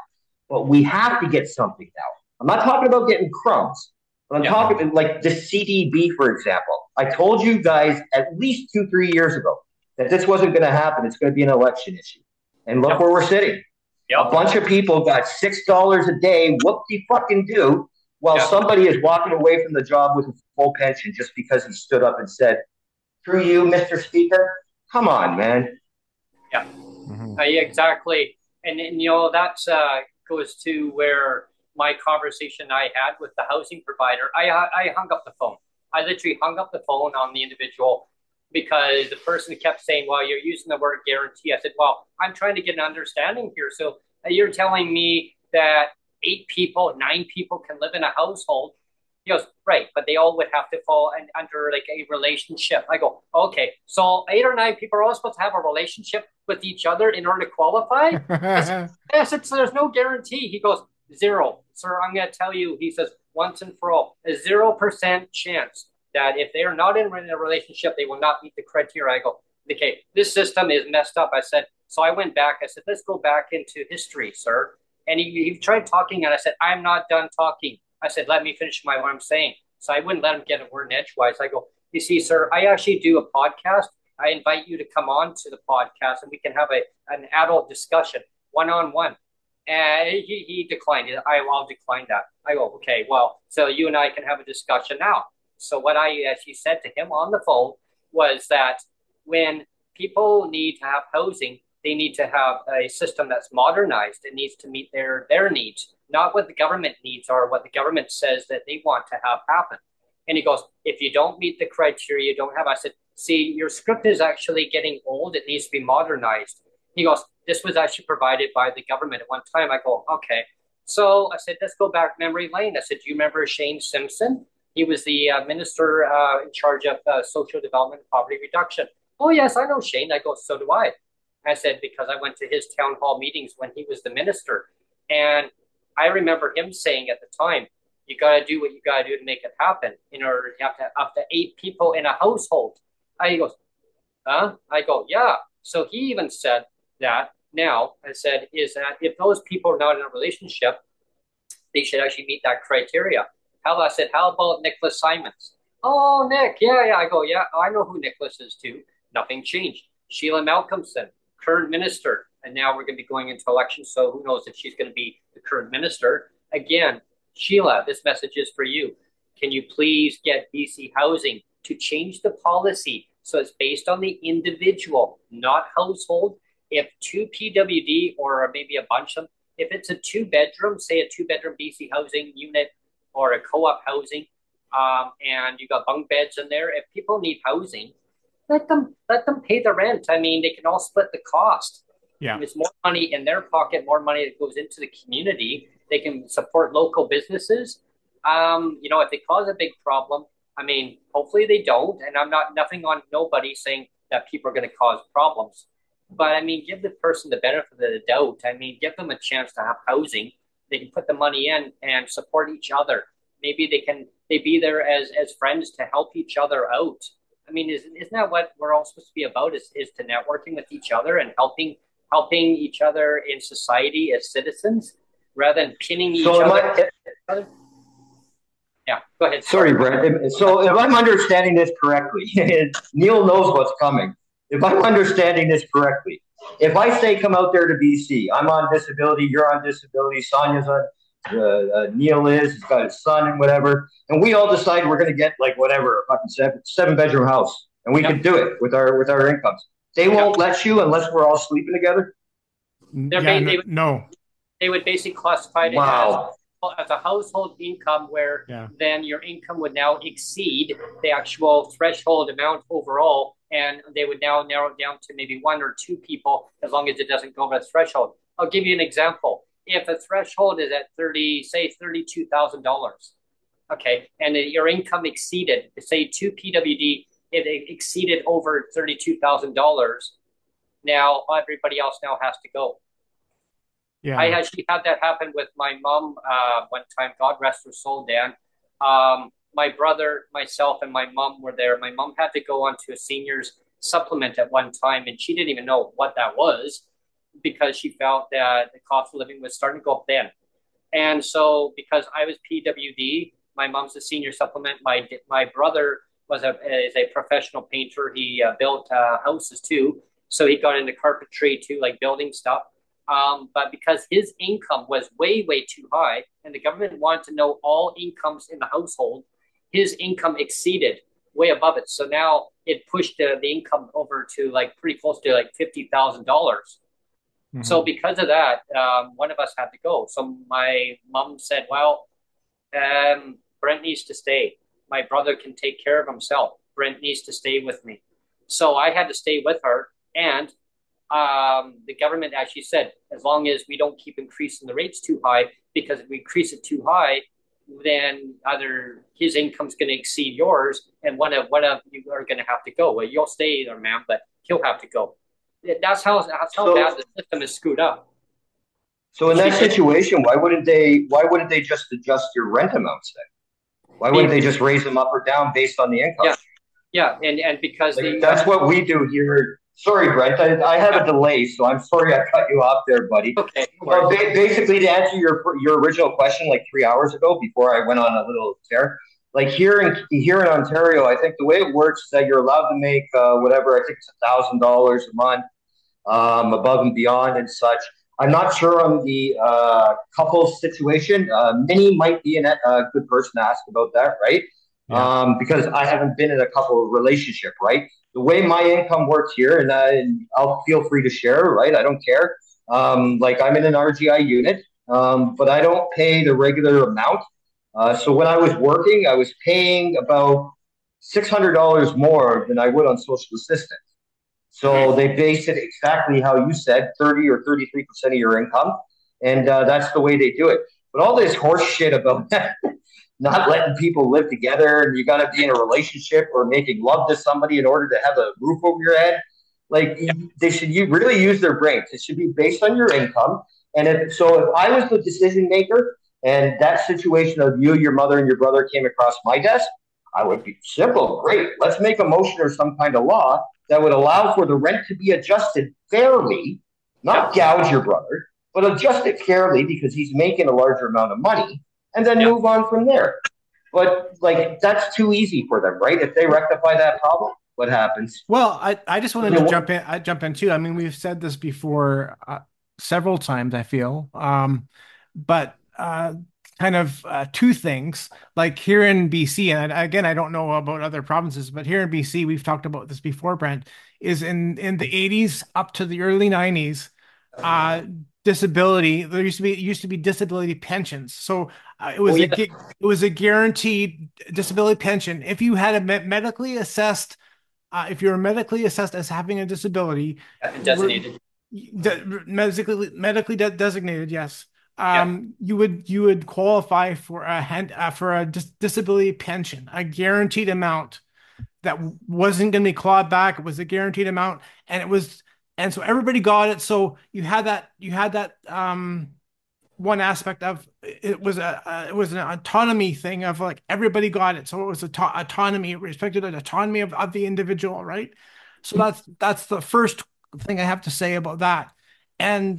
Speaker 3: but we have to get something now. I'm not talking about getting crumbs, but I'm talking like the CDB, for example. I told you guys at least 2-3 years ago that this wasn't going to happen. It's going to be an election issue. And look where we're sitting. A bunch of people got $6 a day, whoop-de-fucking-do, while somebody is walking away from the job with a full pension just because he stood up and said, "Through you, Mr. Speaker." Come on, man.
Speaker 1: Yeah, exactly. And that goes to where my conversation I had with the housing provider, I hung up the phone. I literally hung up the phone on the individual because the person kept saying, well, you're using the word guarantee. I said, well, I'm trying to get an understanding here. So you're telling me that 8 people, 9 people can live in a household. He goes, right, but they all would have to fall under like a relationship. I go, okay, so 8 or 9 people are all supposed to have a relationship with each other in order to qualify? Yes, there's no guarantee. He goes, 0. Sir, I'm going to tell you, he says, once and for all, a 0% chance that if they are not in a relationship, they will not meet the criteria. I go, okay, this system is messed up. I said, so I went back. I said, let's go back into history, sir. And he tried talking, and I said, I'm not done talking. I said, let me finish what I'm saying. So I wouldn't let him get a word in edgewise. I go, you see, sir, I actually do a podcast. I invite you to come on to the podcast, and we can have an adult discussion, one-on-one. And he declined it. I'll decline that. I go, okay, well, so you and I can have a discussion now. So what I actually said to him on the phone was that when people need to have housing, they need to have a system that's modernized. It needs to meet their needs, not what the government needs or what the government says that they want to have happen. And he goes, if you don't meet the criteria, you don't have. I said, see, your script is actually getting old. It needs to be modernized. He goes, this was actually provided by the government at one time. I go, okay. So I said, let's go back memory lane. I said, do you remember Shane Simpson? He was the minister in charge of social development and poverty reduction. Oh, yes, I know Shane. I go, so do I. I said, because I went to his town hall meetings when he was the minister. And I remember him saying at the time, you got to do what you got to do to make it happen. In order to have to up to 8 people in a household. He goes, huh? I go, yeah. So he even said that now, I said, is that if those people are not in a relationship, they should actually meet that criteria. I said, how about Nicholas Simons? Oh, Nick, yeah. I go, yeah, I know who Nicholas is too. Nothing changed. Sheila Malcolmson, current minister, and now we're going to be going into elections, so who knows if she's going to be the current minister. Again, Sheila, this message is for you. Can you please get BC Housing to change the policy so it's based on the individual, not household? If 2 PWD or maybe a bunch of them, if it's a 2-bedroom, say a 2-bedroom BC Housing unit or a co-op housing, and you got bunk beds in there, if people need housing, let them pay the rent. I mean, they can all split the cost.
Speaker 2: Yeah.
Speaker 1: It's more money in their pocket, more money that goes into the community. They can support local businesses. If they cause a big problem, I mean, hopefully they don't. And I'm nothing on nobody saying that people are going to cause problems. But I mean, give the person the benefit of the doubt. I mean, give them a chance to have housing. They can put the money in and support each other. Maybe they be there as friends to help each other out. I mean, isn't that what we're all supposed to be about? Is to networking with each other and helping each other in society as citizens, rather than pinning each other. Yeah, go ahead.
Speaker 3: Sorry, Brent. So if I'm understanding this correctly, Neil knows what's coming. If I'm understanding this correctly, if I say come out there to BC, I'm on disability, you're on disability, Sonia's on, Neil is, he's got his son and whatever, and we all decide we're going to get like whatever, a fucking 7-bedroom house, and we can do it with our incomes. They won't let you unless we're all sleeping together.
Speaker 2: No.
Speaker 1: They would basically classify it as a household income where then your income would now exceed the actual threshold amount overall, and they would now narrow it down to maybe 1 or 2 people as long as it doesn't go over the threshold. I'll give you an example. If the threshold is at $32,000, okay, and your income exceeded, say 2 PWD, it exceeded over $32,000, now everybody else now has to go. Yeah. I actually had that happen with my mom one time. God rest her soul, Dan. My brother, myself, and my mom were there. My mom had to go onto a senior's supplement at one time, and she didn't even know what that was because she felt that the cost of living was starting to go up then. And so because I was PWD, my mom's a senior supplement. My brother is a professional painter. He built houses too. So he got into carpentry too, like building stuff. But because his income was way, way too high, and the government wanted to know all incomes in the household, his income exceeded way above it. So now it pushed the income over to like pretty close to like $50,000. So because of that, one of us had to go. So my mom said, "Well, Brent needs to stay. My brother can take care of himself. Brent needs to stay with me." So I had to stay with her, and the government actually said, as long as we don't keep increasing the rates too high, because if we increase it too high, then either his income's going to exceed yours, and one of you are going to have to go. Well, you'll stay there, ma'am, but he'll have to go. That's how bad the system is screwed up.
Speaker 3: So in that situation, why wouldn't they just adjust your rent amounts then? Why wouldn't they just raise them up or down based on the income?
Speaker 1: Yeah, and because
Speaker 3: that's what we do here. Sorry, Brent, I have a delay, so I'm sorry I cut you off there, buddy.
Speaker 1: Okay.
Speaker 3: Well, basically, to answer your original question, like 3 hours ago, before I went on a little tear, like here in Ontario, I think the way it works is that you're allowed to make whatever. I think it's $1,000 a month, above and beyond and such. I'm not sure on the couple situation. Minnie might be a good person to ask about that, right? Yeah. Because I haven't been in a couple relationship, right? The way my income works here, and I'll feel free to share, right? I don't care. Like I'm in an RGI unit, but I don't pay the regular amount. So when I was working, I was paying about $600 more than I would on social assistance. So they base it exactly how you said, 30 or 33% of your income. And that's the way they do it. But all this horse shit about not letting people live together and you got to be in a relationship or making love to somebody in order to have a roof over your head, like they should really use their brains. It should be based on your income. And if I was the decision maker and that situation of you, your mother, and your brother came across my desk, I would be simple. Great. Let's make a motion or some kind of law that would allow for the rent to be adjusted fairly, not gouge your brother, but adjust it fairly because he's making a larger amount of money, and then move on from there. But like that's too easy for them, right? If they rectify that problem, what happens?
Speaker 2: Well, I just wanted to jump in too. I mean, we've said this before several times, I feel, but kind of two things. Like here in BC, and again, I don't know about other provinces, but here in BC, we've talked about this before, Brent, is in the 80s up to the early 90s, disability, it used to be disability pensions. So it was a guaranteed disability pension. If you had a medically assessed, if you were medically assessed as having a disability,
Speaker 1: designated,
Speaker 2: medically designated, yes. You would qualify for a disability pension, a guaranteed amount that wasn't going to be clawed back. It was a guaranteed amount, and so everybody got it. So you had that one aspect of it was an autonomy thing of like everybody got it. So it was autonomy, respected the autonomy of the individual, right? So that's the first thing I have to say about that. And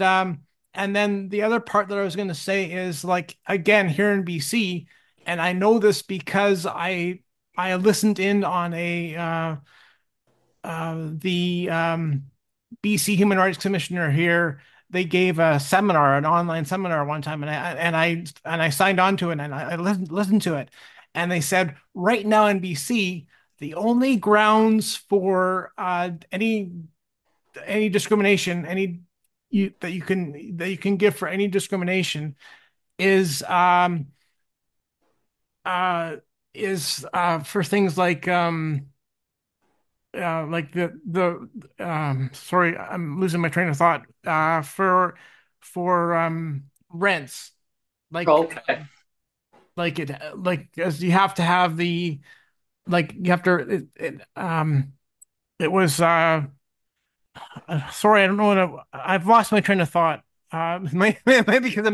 Speaker 2: then the other part that I was going to say is like, again, here in BC, and I know this because I listened in on the BC Human Rights Commissioner here. They gave a seminar, an online seminar one time, and I signed on to it and I listened to it. And they said right now in BC, the only grounds for any discrimination, that you can give for any discrimination is for things like sorry, I'm losing my train of thought, for rents, like as you have to have the you have to it was sorry, I don't know I've lost my train of thought. Maybe because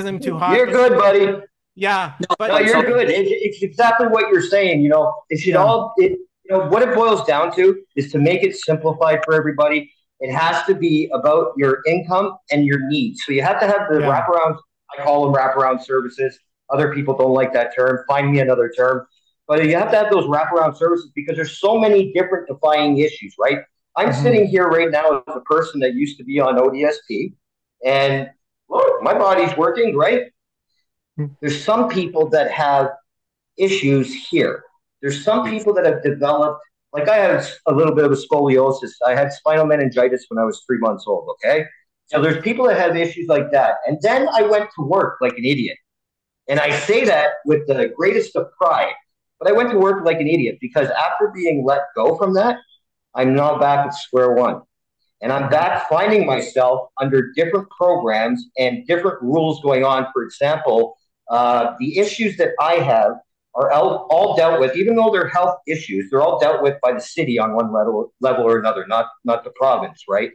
Speaker 2: I'm too hot.
Speaker 3: You're good, buddy.
Speaker 2: Yeah,
Speaker 3: but no, you're good. It's exactly what you're saying. You know, it should what it boils down to is to make it simplified for everybody. It has to be about your income and your needs. So you have to have the wraparound. I call them wraparound services. Other people don't like that term. Find me another term. But you have to have those wraparound services because there's so many different defining issues, right? I'm sitting here right now as a person that used to be on ODSP, And look, my body's working, right? There's some people that have issues here. There's some people that have developed, like I have a little bit of a scoliosis. I had spinal meningitis when I was 3 months old. Okay. So there's people that have issues like that. And then I went to work like an idiot. And I say that with the greatest of pride. But I went to work like an idiot because after being let go from that, I'm now back at square one. And I'm back finding myself under different programs and different rules going on. For example, the issues that I have are all dealt with, even though they're health issues, they're all dealt with by the city on one level or another, not the province, right?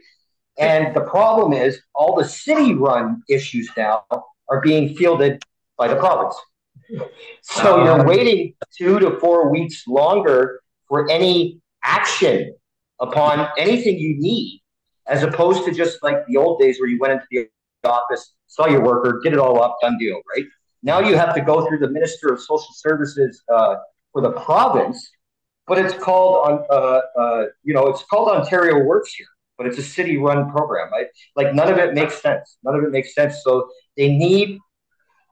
Speaker 3: And the problem is all the city-run issues now are being fielded by the province. So you're waiting 2 to 4 weeks longer for any action upon anything you need, as opposed to just like the old days where you went into the office, saw your worker, get it all up, done deal, right? Now you have to go through the Minister of Social Services for the province, but it's called it's called Ontario Works here, but it's a city-run program, right? Like none of it makes sense. None of it makes sense. So they need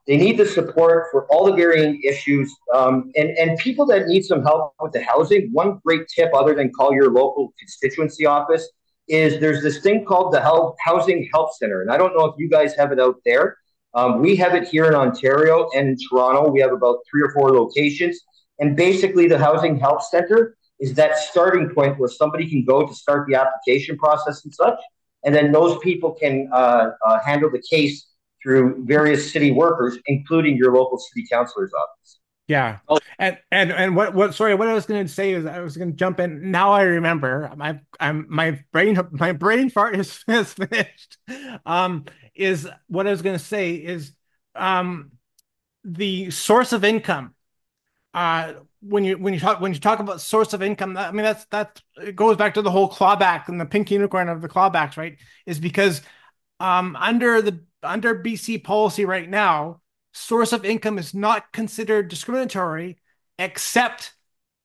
Speaker 3: the support for all the varying issues, and people that need some help with the housing. One great tip, other than call your local constituency office, is there's this thing called the Housing Help Center, and I don't know if you guys have it out there. We have it here in Ontario and in Toronto. We have about 3 or 4 locations, and basically the Housing Help Center is that starting point where somebody can go to start the application process and such, and then those people can handle the case through various city workers, including your local city councilor's office.
Speaker 2: Yeah. And what I was going to say is I was going to jump in. Now I remember my brain fart is finished. Is what I was going to say is the source of income. When you talk about source of income, I mean that it goes back to the whole clawback and the pink unicorn of the clawbacks, right? Is because under BC policy right now, source of income is not considered discriminatory except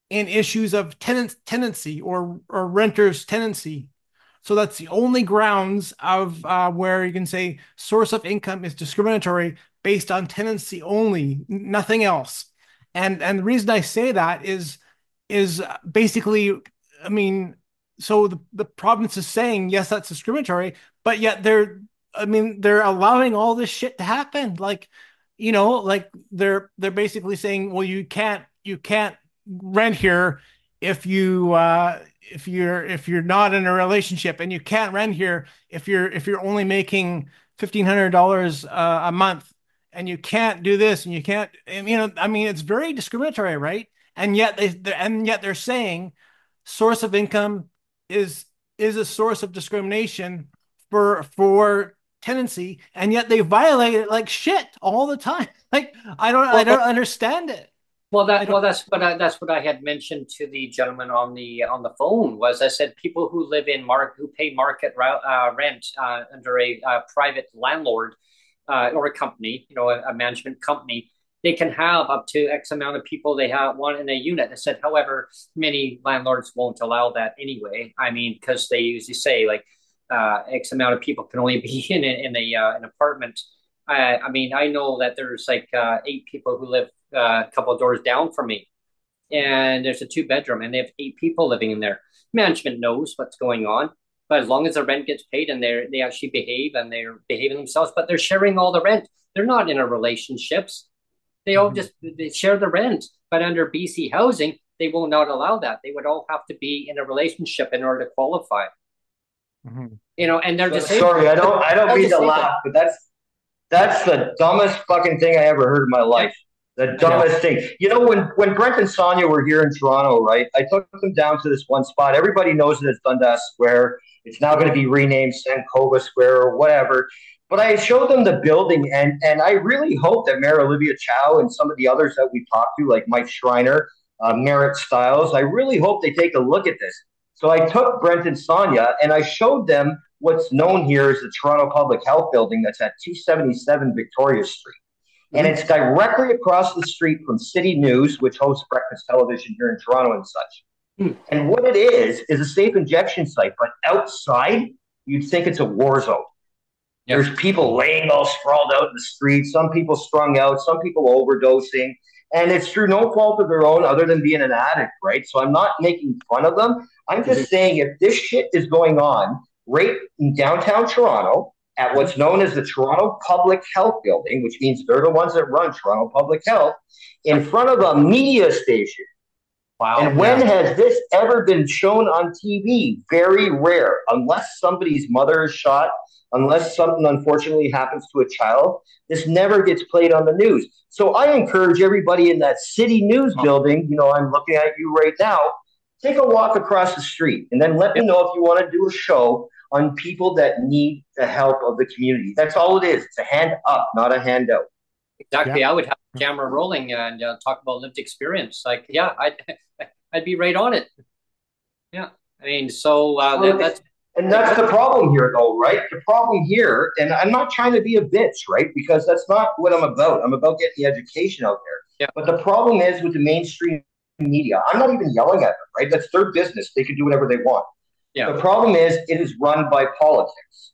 Speaker 2: in issues of tenancy or renter's tenancy. So that's the only grounds of where you can say source of income is discriminatory based on tenancy only, nothing else. And the reason I say that is basically, I mean, so the province is saying yes, that's discriminatory, but yet they're allowing all this shit to happen. Like, like they're basically saying, well, you can't rent here if you're not in a relationship, and you can't rent here if you're only making $1,500 a month, and you can't do this, and you can't. It's very discriminatory, right? And yet they're saying source of income is a source of discrimination for tenancy, and yet they violate it like shit all the time. Like I don't understand it.
Speaker 1: That's what I had mentioned to the gentleman on the phone. Was I said people who live in who pay market rent under a private landlord or a company, a management company, they can have up to X amount of people they want in a unit. I said, however, many landlords won't allow that anyway. I mean, because they usually say like X amount of people can only be in an apartment. I know that there's like 8 people who live a couple of doors down from me, and there's a 2-bedroom, and they have 8 people living in there. Management knows what's going on, but as long as the rent gets paid and they actually behave and they're behaving themselves, but they're sharing all the rent. They're not in a relationships. They all they share the rent. But under BC housing, they will not allow that. They would all have to be in a relationship in order to qualify.
Speaker 2: Mm-hmm.
Speaker 1: And they're just
Speaker 3: sorry, I don't mean to laugh, but that's the dumbest fucking thing I ever heard in my life. The dumbest thing. When Brent and Sonia were here in Toronto, right? I took them down to this one spot. Everybody knows that it's Dundas Square. It's now going to be renamed Sankova Square or whatever. But I showed them the building, and I really hope that Mayor Olivia Chow and some of the others that we talked to, like Mike Schreiner, Merritt Stiles, I really hope they take a look at this. So I took Brent and Sonia, and I showed them what's known here as the Toronto Public Health Building that's at 277 Victoria Street. And it's directly across the street from City News, which hosts breakfast television here in Toronto and such. And what it is a safe injection site, but outside, you'd think it's a war zone.
Speaker 1: Yep.
Speaker 3: There's people laying all sprawled out in the street, some people strung out, some people overdosing. And it's through no fault of their own other than being an addict, right? So I'm not making fun of them. I'm
Speaker 1: Mhm.
Speaker 3: just saying if this shit is going on right in downtown Toronto at what's known as the Toronto Public Health Building, which means they're the ones that run Toronto Public Health, in front of a media station.
Speaker 1: Wow.
Speaker 3: And when has this ever been shown on TV? Very rare, unless somebody's mother is shot, unless something unfortunately happens to a child. This never gets played on the news. So I encourage everybody in that city news building, I'm looking at you right now, take a walk across the street and then let me know if you want to do a show on people that need the help of the community. That's all it is. It's a hand up, not a handout.
Speaker 1: Exactly. Yeah. I would have the camera rolling and talk about lived experience. Like, yeah, I'd be right on it. Yeah. I mean, so that's
Speaker 3: and that's the problem here, though, right? The problem here, and I'm not trying to be a bitch, right? Because that's not what I'm about. I'm about getting the education out there.
Speaker 1: Yeah.
Speaker 3: But the problem is with the mainstream media, I'm not even yelling at them, right? That's their business. They can do whatever they want.
Speaker 1: Yeah.
Speaker 3: The problem is it is run by politics.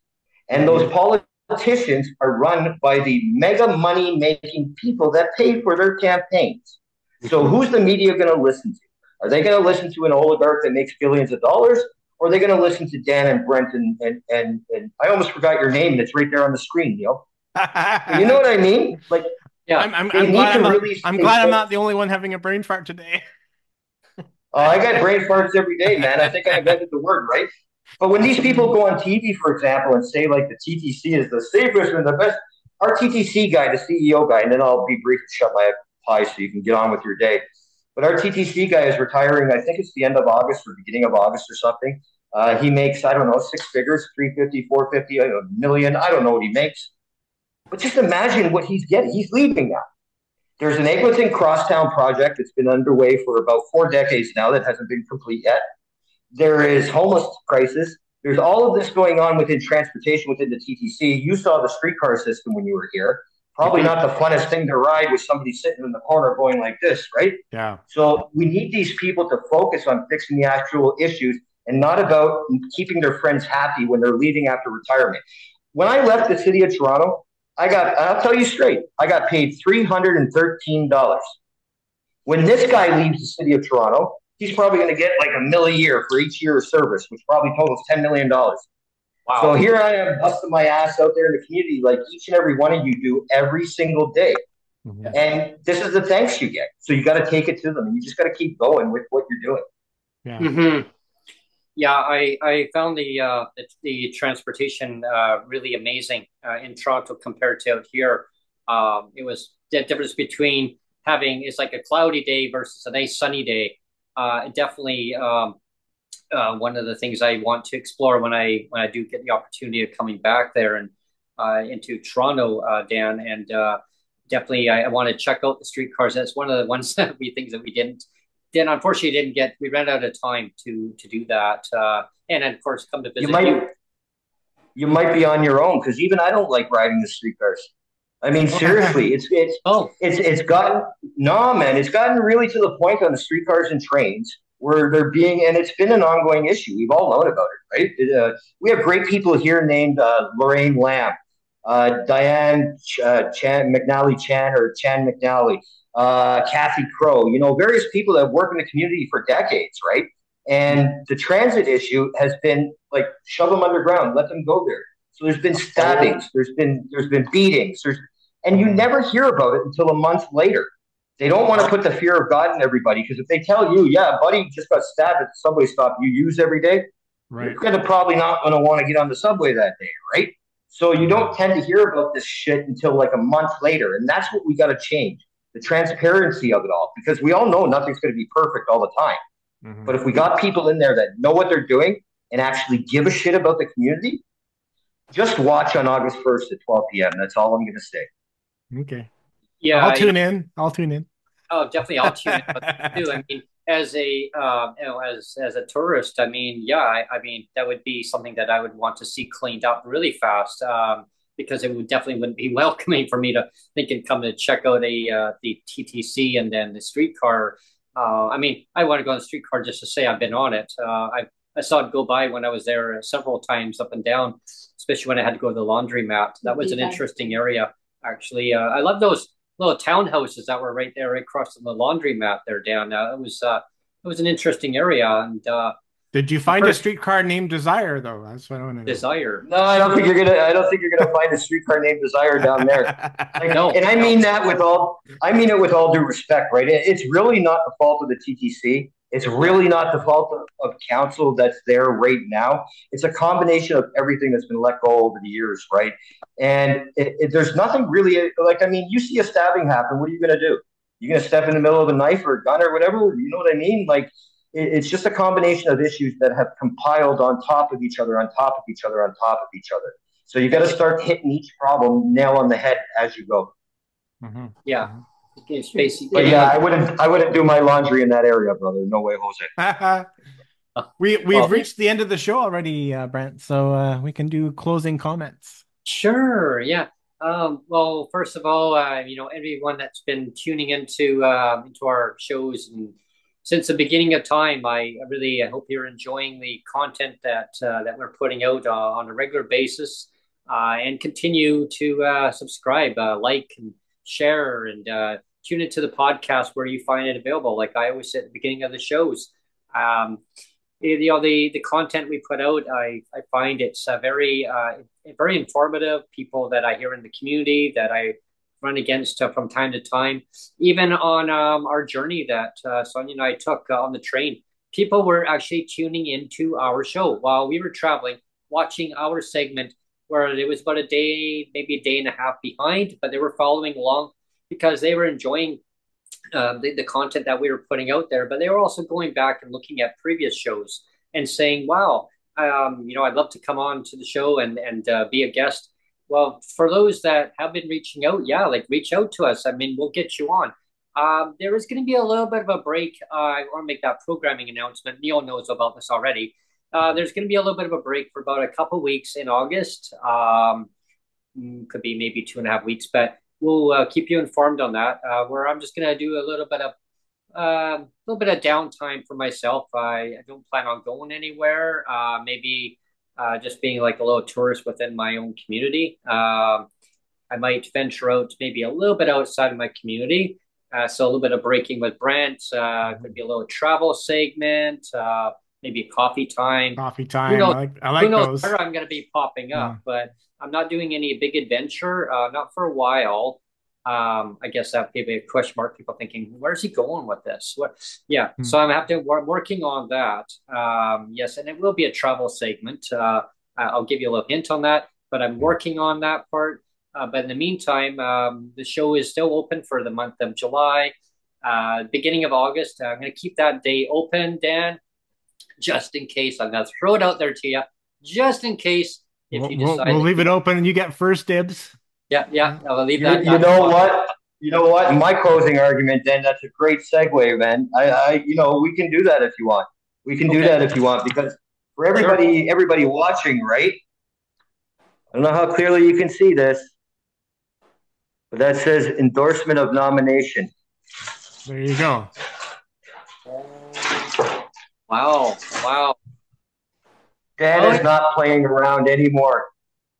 Speaker 3: And those politicians are run by the mega money making people that pay for their campaigns. So who's the media going to listen to? Are they going to listen to an oligarch that makes billions of dollars? Or are they going to listen to Dan and Brent and I almost forgot your name and it's right there on the screen, Neil. You know what I mean? Like,
Speaker 1: yeah,
Speaker 2: I'm glad I'm not the only one having a brain fart today.
Speaker 3: I got brain farts every day, man. I think I invented the word, right? But when these people go on TV, for example, and say like the TTC is the safest and the best, our TTC guy, the CEO guy, and then I'll be brief and shut my pie so you can get on with your day. But our TTC guy is retiring. I think it's the end of August or beginning of August or something. He makes, I don't know, six figures, 350, 450, a million. I don't know what he makes. But just imagine what he's getting. He's leaving now. There's an Eglinton Crosstown project that's been underway for about 4 decades now that hasn't been complete yet. There is homeless crisis. There's all of this going on within transportation within the TTC. You saw the streetcar system when you were here. Probably not the funnest thing to ride with somebody sitting in the corner going like this, right?
Speaker 2: Yeah.
Speaker 3: So we need these people to focus on fixing the actual issues and not about keeping their friends happy when they're leaving after retirement. When I left the city of Toronto, I'll tell you straight, I got paid $313. When this guy leaves the city of Toronto, he's probably going to get like $1 million a year for each year of service, which probably totals $10 million. Wow. So here I am busting my ass out there in the community like each and every one of you do every single day. Mm-hmm. And this is the thanks you get. So you got to take it to them and you just got to keep going with what you're doing.
Speaker 1: Yeah. Mm-hmm. Yeah, I found the transportation really amazing in Toronto compared to out here. It was the difference between it's like a cloudy day versus a nice sunny day. Definitely one of the things I want to explore when I do get the opportunity of coming back there and into Toronto, Dan, and definitely I want to check out the streetcars. That's one of the ones that things that we didn't. Then unfortunately didn't get. We ran out of time to do that, and then of course come to visit you.
Speaker 3: You might be on your own because even I don't like riding the streetcars. I mean, seriously, it's gotten really to the point on the streetcars and trains where they're being, and it's been an ongoing issue. We've all known about it, right? We have great people here named Lorraine Lamb, Diane Chan McNally, Kathy Crow, various people that work in the community for decades, right? And the transit issue has been like shove them underground, let them go there. So there's been stabbings, there's been beatings, and you never hear about it until a month later. They don't want to put the fear of God in everybody because if they tell you, yeah, buddy just got stabbed at the subway stop you use every day, right, you're gonna probably not gonna want to get on the subway that day, right? So you don't tend to hear about this shit until like a month later, and that's what we got to change. The transparency of it all, because we all know nothing's going to be perfect all the time. Mm-hmm. But if we got people in there that know what they're doing and actually give a shit about the community, just watch on August 1st at 12 p.m. That's all I'm going to say.
Speaker 2: Okay. Yeah. I'll tune in.
Speaker 1: Oh, definitely. I'll tune in. Too. I mean, as a as a tourist, I mean, yeah, I mean, that would be something that I would want to see cleaned up really fast. Because it wouldn't be welcoming for me to think and come to check out the TTC and then the streetcar. I mean, I want to go on the streetcar just to say I've been on it. I saw it go by when I was there several times up and down, especially when I had to go to the laundromat. That was an interesting area, actually. I love those little townhouses that were right there, right across from the laundromat there, Dan. It was an interesting area, and
Speaker 2: did you find a streetcar named Desire though? That's what I want to know.
Speaker 1: Desire.
Speaker 3: No, I don't think you're gonna find a streetcar named Desire down there. Like, no, and I mean that with all. I mean it with all due respect, right? It's really not the fault of the TTC. It's really not the fault of council that's there right now. It's a combination of everything that's been let go over the years, right? And there's nothing really like. I mean, you see a stabbing happen. What are you gonna do? You're gonna step in the middle of a knife or a gun or whatever. You know what I mean? Like it's just a combination of issues that have compiled on top of each other, on top of each other, on top of each other. So you got to start hitting each problem nail on the head as you go.
Speaker 1: Mm-hmm. Yeah. It's basically,
Speaker 3: but yeah, I wouldn't do my laundry in that area, brother. No way, Jose.
Speaker 2: We've reached the end of the show already, Brent. So we can do closing comments.
Speaker 1: Sure. Yeah. Well, first of all, everyone that's been tuning into our shows and since the beginning of time, I hope you're enjoying the content that we're putting out on a regular basis, and continue to subscribe, like, and share, and tune into the podcast where you find it available. Like I always say at the beginning of the shows, the content we put out, I find it's very informative. People that I hear in the community that I run against from time to time, even on our journey that Sonia and I took on the train. People were actually tuning into our show while we were traveling, watching our segment where it was about a day, maybe a day and a half behind, but they were following along because they were enjoying the content that we were putting out there. But they were also going back and looking at previous shows and saying, wow, I'd love to come on to the show and be a guest. Well, for those that have been reaching out, reach out to us. I mean, we'll get you on. There is going to be a little bit of a break. I want to make that programming announcement. Neil knows about this already. There's going to be a little bit of a break for about a couple weeks in August. Could be maybe 2.5 weeks, but we'll keep you informed on that. Where I'm just going to do a little bit of downtime for myself. I don't plan on going anywhere. Maybe just being like a little tourist within my own community. I might venture out maybe a little bit outside of my community. So a little bit of breaking with Brent. Could be a little travel segment. Maybe a coffee time.
Speaker 2: Coffee time. I like
Speaker 1: who knows
Speaker 2: those.
Speaker 1: where I'm going to be popping up, but I'm not doing any big adventure. Not for a while. I guess that would be a question mark. People thinking, where's he going with this? So I'm working on that. Yes, and it will be a travel segment. I'll give you a little hint on that, but I'm working on that part. But in the meantime, the show is still open for the month of July. Beginning of August, I'm going to keep that day open, Dan, just in case. I'm going to throw it out there to you, just in case. If you decide
Speaker 2: we'll leave it open and you get first dibs.
Speaker 1: Yeah. I'll leave that.
Speaker 3: You know what? My closing argument, then, that's a great segue, man. We can do that if you want. We can do that if you want, because for everybody watching, right? I don't know how clearly you can see this, but that says endorsement of nomination.
Speaker 2: There you go.
Speaker 1: Wow.
Speaker 3: Dan is not playing around anymore.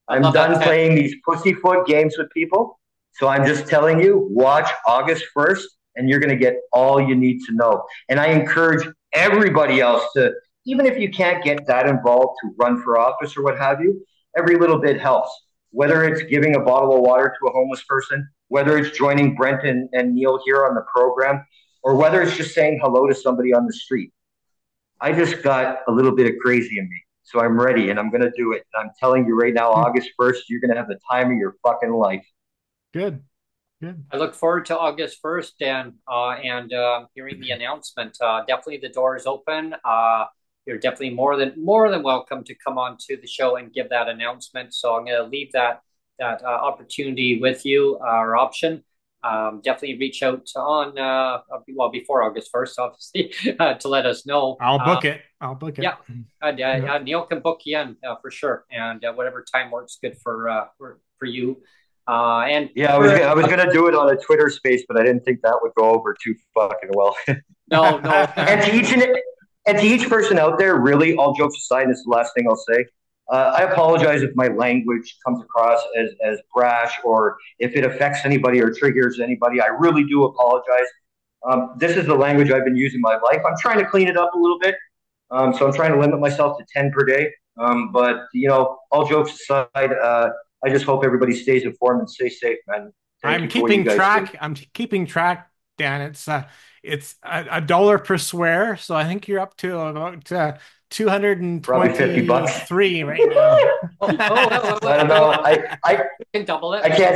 Speaker 3: I'm done playing these pussyfoot games with people. So I'm just telling you, watch August 1st, and you're going to get all you need to know. And I encourage everybody else to, even if you can't get that involved to run for office or what have you, every little bit helps. Whether it's giving a bottle of water to a homeless person, whether it's joining Brent and Neil here on the program, or whether it's just saying hello to somebody on the street. I just got a little bit of crazy in me. So I'm ready, and I'm going to do it. And I'm telling you right now, August 1st, you're going to have the time of your fucking life.
Speaker 2: Good.
Speaker 1: I look forward to August 1st, Dan, and hearing the announcement. Definitely the door is open. You're definitely more than welcome to come on to the show and give that announcement. So I'm going to leave that opportunity with you, or option. Definitely reach out before August 1st, obviously, to let us know.
Speaker 2: I'll book it.
Speaker 1: Yeah. Neil can book you in for sure, and whatever time works good for you. I
Speaker 3: was gonna do it on a Twitter space, but I didn't think that would go over too fucking well.
Speaker 1: No.
Speaker 3: And to each person out there, really, all jokes aside, this is the last thing I'll say. I apologize if my language comes across as brash or if it affects anybody or triggers anybody. I really do apologize. This is the language I've been using my life. I'm trying to clean it up a little bit. So I'm trying to limit myself to 10 per day. But, all jokes aside, I just hope everybody stays informed and stay safe, man. Thank
Speaker 2: I'm
Speaker 3: you for what you
Speaker 2: keeping
Speaker 3: guys do.
Speaker 2: track. I'm keeping track, Dan. It's a dollar per swear, so I think you're up to about
Speaker 3: Probably 50 bucks.
Speaker 2: 223 right now.
Speaker 3: I don't know.
Speaker 1: We can double it.
Speaker 3: I can't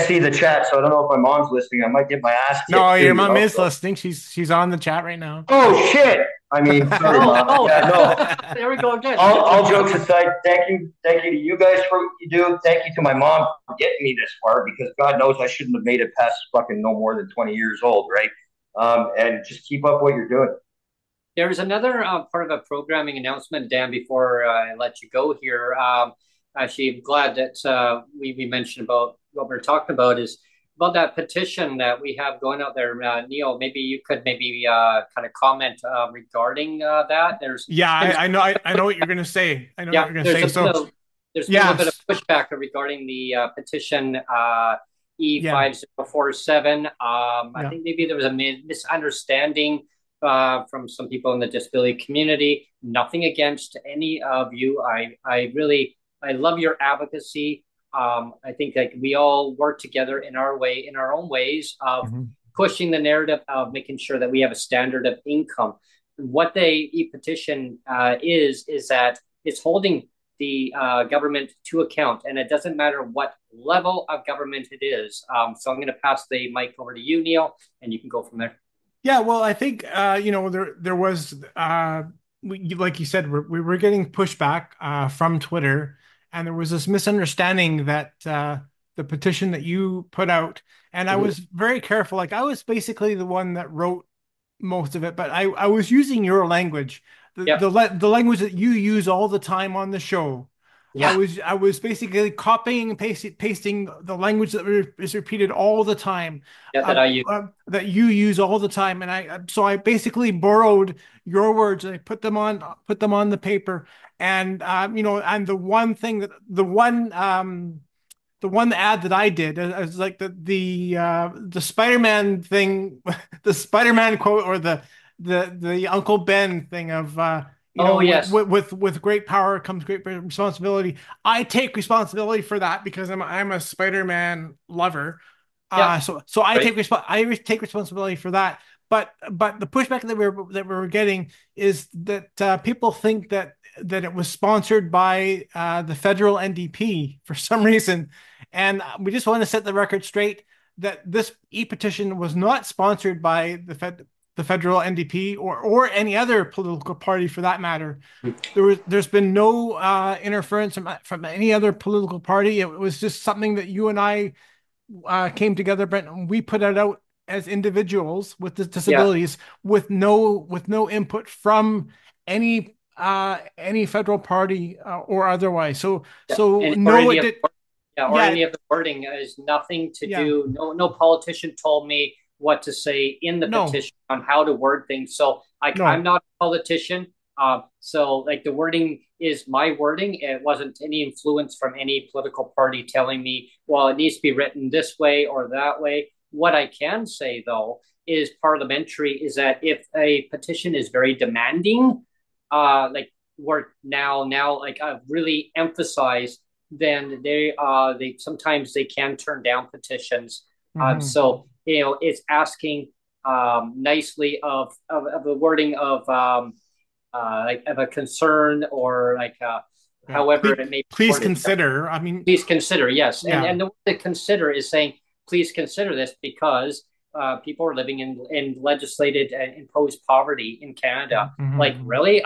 Speaker 3: see the chat, so I don't know if my mom's listening. I might get my ass
Speaker 2: No,
Speaker 3: kicked too,
Speaker 2: your mom is listening. She's on the chat right now.
Speaker 3: Oh shit! I mean, sorry, mom. Yeah, no.
Speaker 1: There we go again.
Speaker 3: All jokes aside, thank you to you guys for what you do. Thank you to my mom for getting me this far, because God knows I shouldn't have made it past fucking no more than 20 years old, right? And just keep up what you're doing.
Speaker 1: There's another part of a programming announcement, Dan, before I let you go here. Actually, I'm glad that we mentioned about what we're talking about is about that petition that we have going out there. Neil, maybe you could kind of comment regarding that.
Speaker 2: I know what you're going to say. I know what you're going to say.
Speaker 1: There's been a bit of pushback regarding the petition E5047. I think maybe there was a misunderstanding from some people in the disability community. Nothing against any of you. I love your advocacy. I think that we all work together in our own ways of pushing the narrative of making sure that we have a standard of income. What the e-petition is that it's holding the government to account, and it doesn't matter what level of government it is. So I'm going to pass the mic over to you, Neil, and you can go from there.
Speaker 2: Yeah, well, I think there was like you said, we were getting pushback from Twitter, and there was this misunderstanding that the petition that you put out, and I was very careful. Like, I was basically the one that wrote most of it, but I was using your language, the language that you use all the time on the show. Yeah. I was basically copying and pasting the language that is repeated all the time.
Speaker 1: That I use.
Speaker 2: That you use all the time, and I basically borrowed your words and I put them on the paper. And and the one ad that I did is like the Spider-Man thing, the Spider-Man quote, or the Uncle Ben thing of
Speaker 1: yes.
Speaker 2: With great power comes great responsibility. I take responsibility for that because I'm a Spider-Man lover. So I take responsibility for that. But the pushback that we were getting is that people think that it was sponsored by the federal NDP for some reason, and we just want to set the record straight that this e-petition was not sponsored by the federal NDP or any other political party for that matter. There's been no interference from any other political party. It was just something that you and I came together, Brent, and we put it out as individuals with disabilities with no input from any federal party or otherwise.
Speaker 1: Any of the wording is nothing to do. No politician told me what to say in the petition on how to word things. So I'm not a politician. So like the wording is my wording. It wasn't any influence from any political party telling me, well, it needs to be written this way or that way. What I can say, though, is parliamentary is that if a petition is very demanding, like we're now like I've really emphasized, then they sometimes they can turn down petitions. So it's asking nicely of the wording of like of a concern or like however it may be.
Speaker 2: Please consider.
Speaker 1: Please consider. Yes, and the word to consider is saying please consider this because people are living in legislated and imposed poverty in Canada. Like really,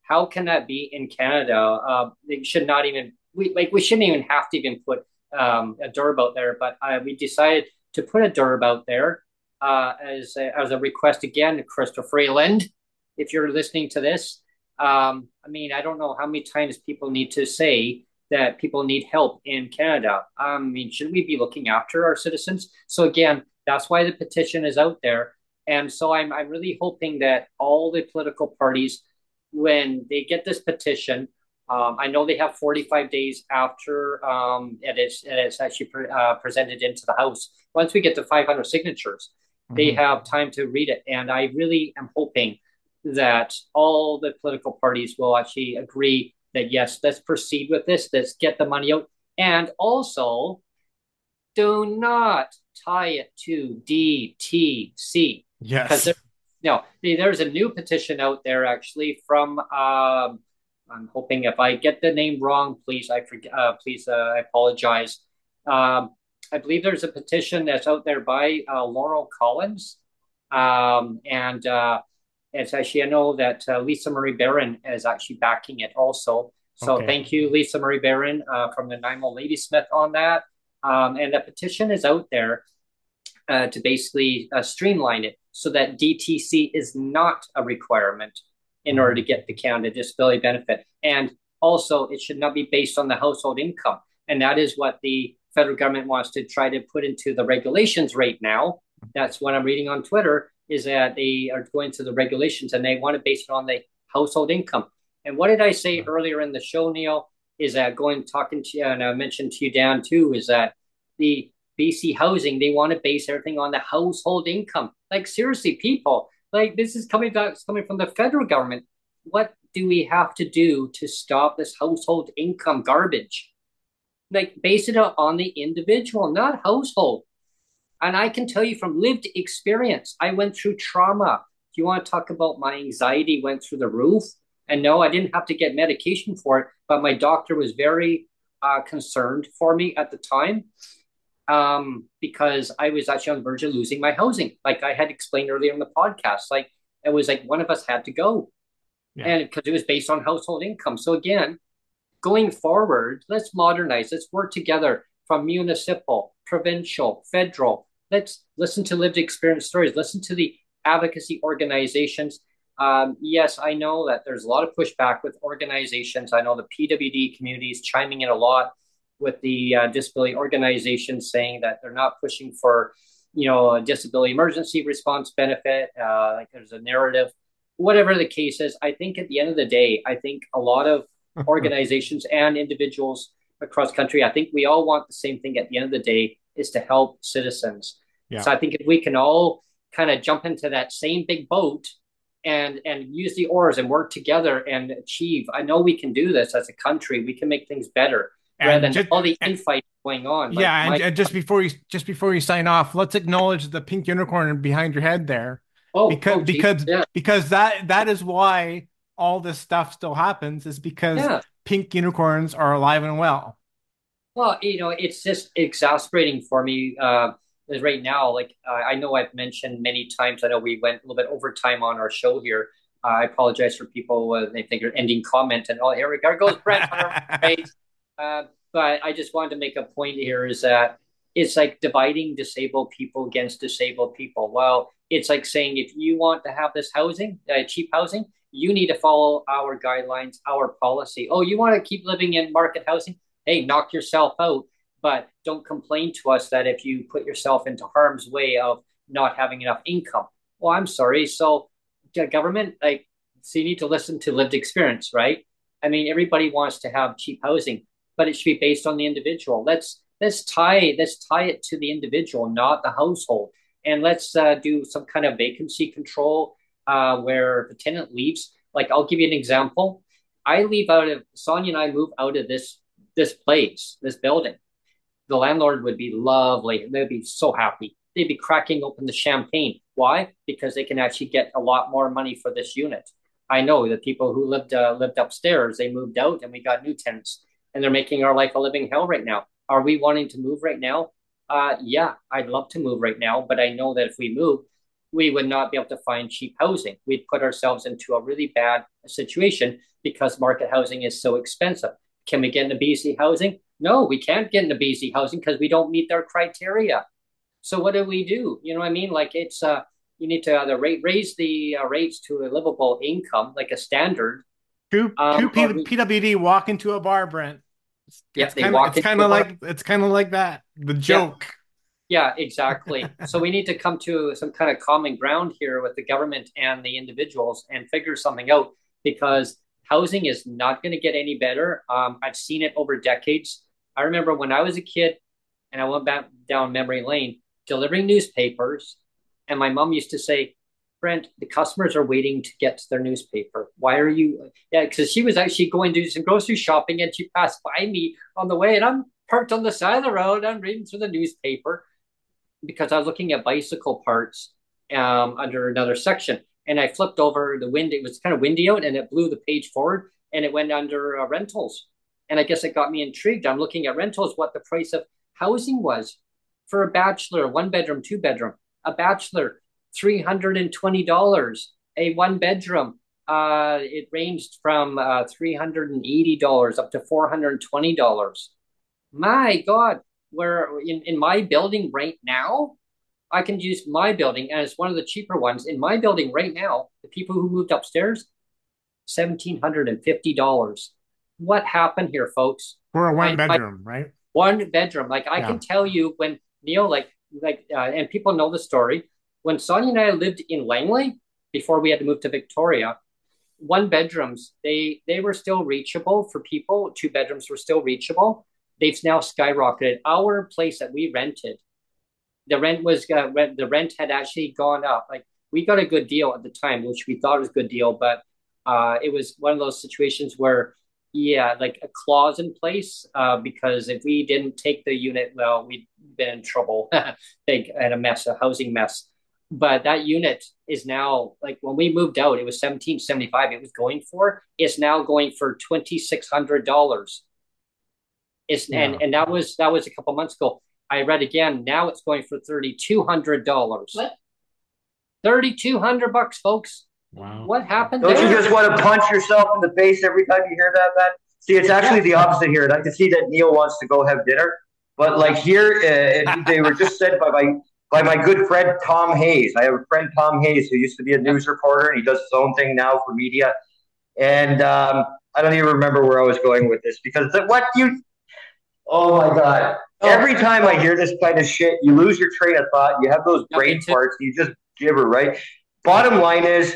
Speaker 1: how can that be in Canada? They should not even. We shouldn't even have to even put a DURB out there, but we decided to put a DURB out there as a request again, Christopher Freeland, if you're listening to this. I don't know how many times people need to say that people need help in Canada. Should we be looking after our citizens? So again, that's why the petition is out there. And so I'm really hoping that all the political parties, when they get this petition, I know they have 45 days after it's actually presented into the House. Once we get to 500 signatures, they have time to read it. And I really am hoping that all the political parties will actually agree that, yes, let's proceed with this. Let's get the money out. And also, do not tie it to DTC.
Speaker 2: Yes.
Speaker 1: There's a new petition out there actually from I'm hoping if I get the name wrong, please I apologize. I believe there's a petition that's out there by Laurel Collins, and it's actually I know that Lisa Marie Barron is actually backing it also. So thank you, Lisa Marie Barron from the Nanaimo Ladysmith on that. And the petition is out there to basically streamline it so that DTC is not a requirement in order to get the Canada Disability Benefit. And also, it should not be based on the household income. And that is what the federal government wants to try to put into the regulations right now. That's what I'm reading on Twitter, is that they are going to the regulations and they want to base it on the household income. And what did I say earlier in the show, Neil? Is that talking to you, and I mentioned to you, Dan, too, is that the BC housing, they want to base everything on the household income. Like, seriously, people, like, this is coming from the federal government. What do we have to do to stop this household income garbage? Like, base it on the individual, not household. And I can tell you from lived experience, I went through trauma. Do you want to talk about my anxiety went through the roof? And no, I didn't have to get medication for it, but my doctor was very concerned for me at the time because I was actually on the verge of losing my housing. Like I had explained earlier in the podcast, like it was like one of us had to go. Yeah. And because it was based on household income. So again, going forward, let's modernize, let's work together from municipal, provincial, federal. Let's listen to lived experience stories, listen to the advocacy organizations. Yes, I know that there's a lot of pushback with organizations. I know the PWD community is chiming in a lot with the disability organizations saying that they're not pushing for, a disability emergency response benefit. Like there's a narrative, whatever the case is. I think at the end of the day, I think a lot of organizations and individuals across country, I think we all want the same thing at the end of the day, is to help citizens. Yeah. So I think if we can all kind of jump into that same big boat and use the oars and work together and achieve. I know we can do this as a country. We can make things better rather than all the infighting going on.
Speaker 2: Yeah, and just before you sign off, let's acknowledge the pink unicorn behind your head there. Because that is why all this stuff still happens, is because pink unicorns are alive and well.
Speaker 1: Well, it's just exasperating for me. Is right now, like I know I've mentioned many times, I know we went a little bit over time on our show here. I apologize for people when they think you're ending comment and here we goes Brent. Right? But I just wanted to make a point here is that it's like dividing disabled people against disabled people. Well, it's like saying if you want to have this housing, cheap housing, you need to follow our guidelines, our policy. Oh, you want to keep living in market housing? Hey, knock yourself out. But don't complain to us that if you put yourself into harm's way of not having enough income. Well, I'm sorry. So the government, so you need to listen to lived experience, right? I mean, everybody wants to have cheap housing, but it should be based on the individual. Let's tie it to the individual, not the household. And let's do some kind of vacancy control where the tenant leaves. Like, I'll give you an example. Sonia and I move out of this place, this building. The landlord would be lovely. They'd be so happy. They'd be cracking open the champagne. Why? Because they can actually get a lot more money for this unit. I know the people who lived upstairs, they moved out and we got new tenants and they're making our life a living hell right now. Are we wanting to move right now? Yeah, I'd love to move right now, but I know that if we move, we would not be able to find cheap housing. We'd put ourselves into a really bad situation because market housing is so expensive. Can we get into BC housing? No, we can't get into BC housing because we don't meet their criteria. So what do we do? You know what I mean? Like it's you need to either raise the rates to a livable income, like a standard.
Speaker 2: Two PWD walk into a bar, Brent. It's kind of like that. The joke.
Speaker 1: Yeah, exactly. So we need to come to some kind of common ground here with the government and the individuals and figure something out, because housing is not going to get any better. I've seen it over decades. I remember when I was a kid and I went back down memory lane delivering newspapers, and my mom used to say, Brent, the customers are waiting to get to their newspaper. Why are you? Yeah, because she was actually going to do some grocery shopping and she passed by me on the way, and I'm parked on the side of the road. I'm reading through the newspaper because I was looking at bicycle parts under another section. And I flipped over the wind. It was kind of windy out and it blew the page forward and it went under rentals. And I guess it got me intrigued. I'm looking at rentals, what the price of housing was for a bachelor, 1 bedroom, 2 bedroom, a bachelor, $320, a 1 bedroom. It ranged from $380 up to $420. My God, where in my building right now, I can use my building, and it's one of the cheaper ones. In my building right now, the people who moved upstairs, $1,750. What happened here, folks?
Speaker 2: For a one bedroom, right?
Speaker 1: 1 bedroom. Like I can tell you when Neil, and people know the story. When Sonia and I lived in Langley before we had to move to Victoria, 1 bedrooms, they were still reachable for people. 2 bedrooms were still reachable. They've now skyrocketed. Our place that we rented, the rent had actually gone up. Like we got a good deal at the time, which we thought was a good deal, but it was one of those situations where, yeah, like a clause in place, because if we didn't take the unit, well, we'd been in trouble, big and a mess, a housing mess. But that unit is now like when we moved out, it was 1775. It was going for. It's now going for $2,600. And that was a couple months ago. I read again. Now it's going for $3,200.
Speaker 4: What?
Speaker 1: $3,200, folks.
Speaker 2: Wow.
Speaker 1: What happened
Speaker 3: Don't
Speaker 1: there?
Speaker 3: you just want to punch yourself in the face every time you hear that, man? See, it's actually the opposite here. And I can see that Neil wants to go have dinner. But like here, they were just said by my good friend Tom Hayes. I have a friend Tom Hayes who used to be a news reporter, and he does his own thing now for media. And I don't even remember where I was going with this because what you. Oh my God! Every time I hear this kind of shit, you lose your train of thought. You have those brain farts. You just gibber, right? Bottom line is,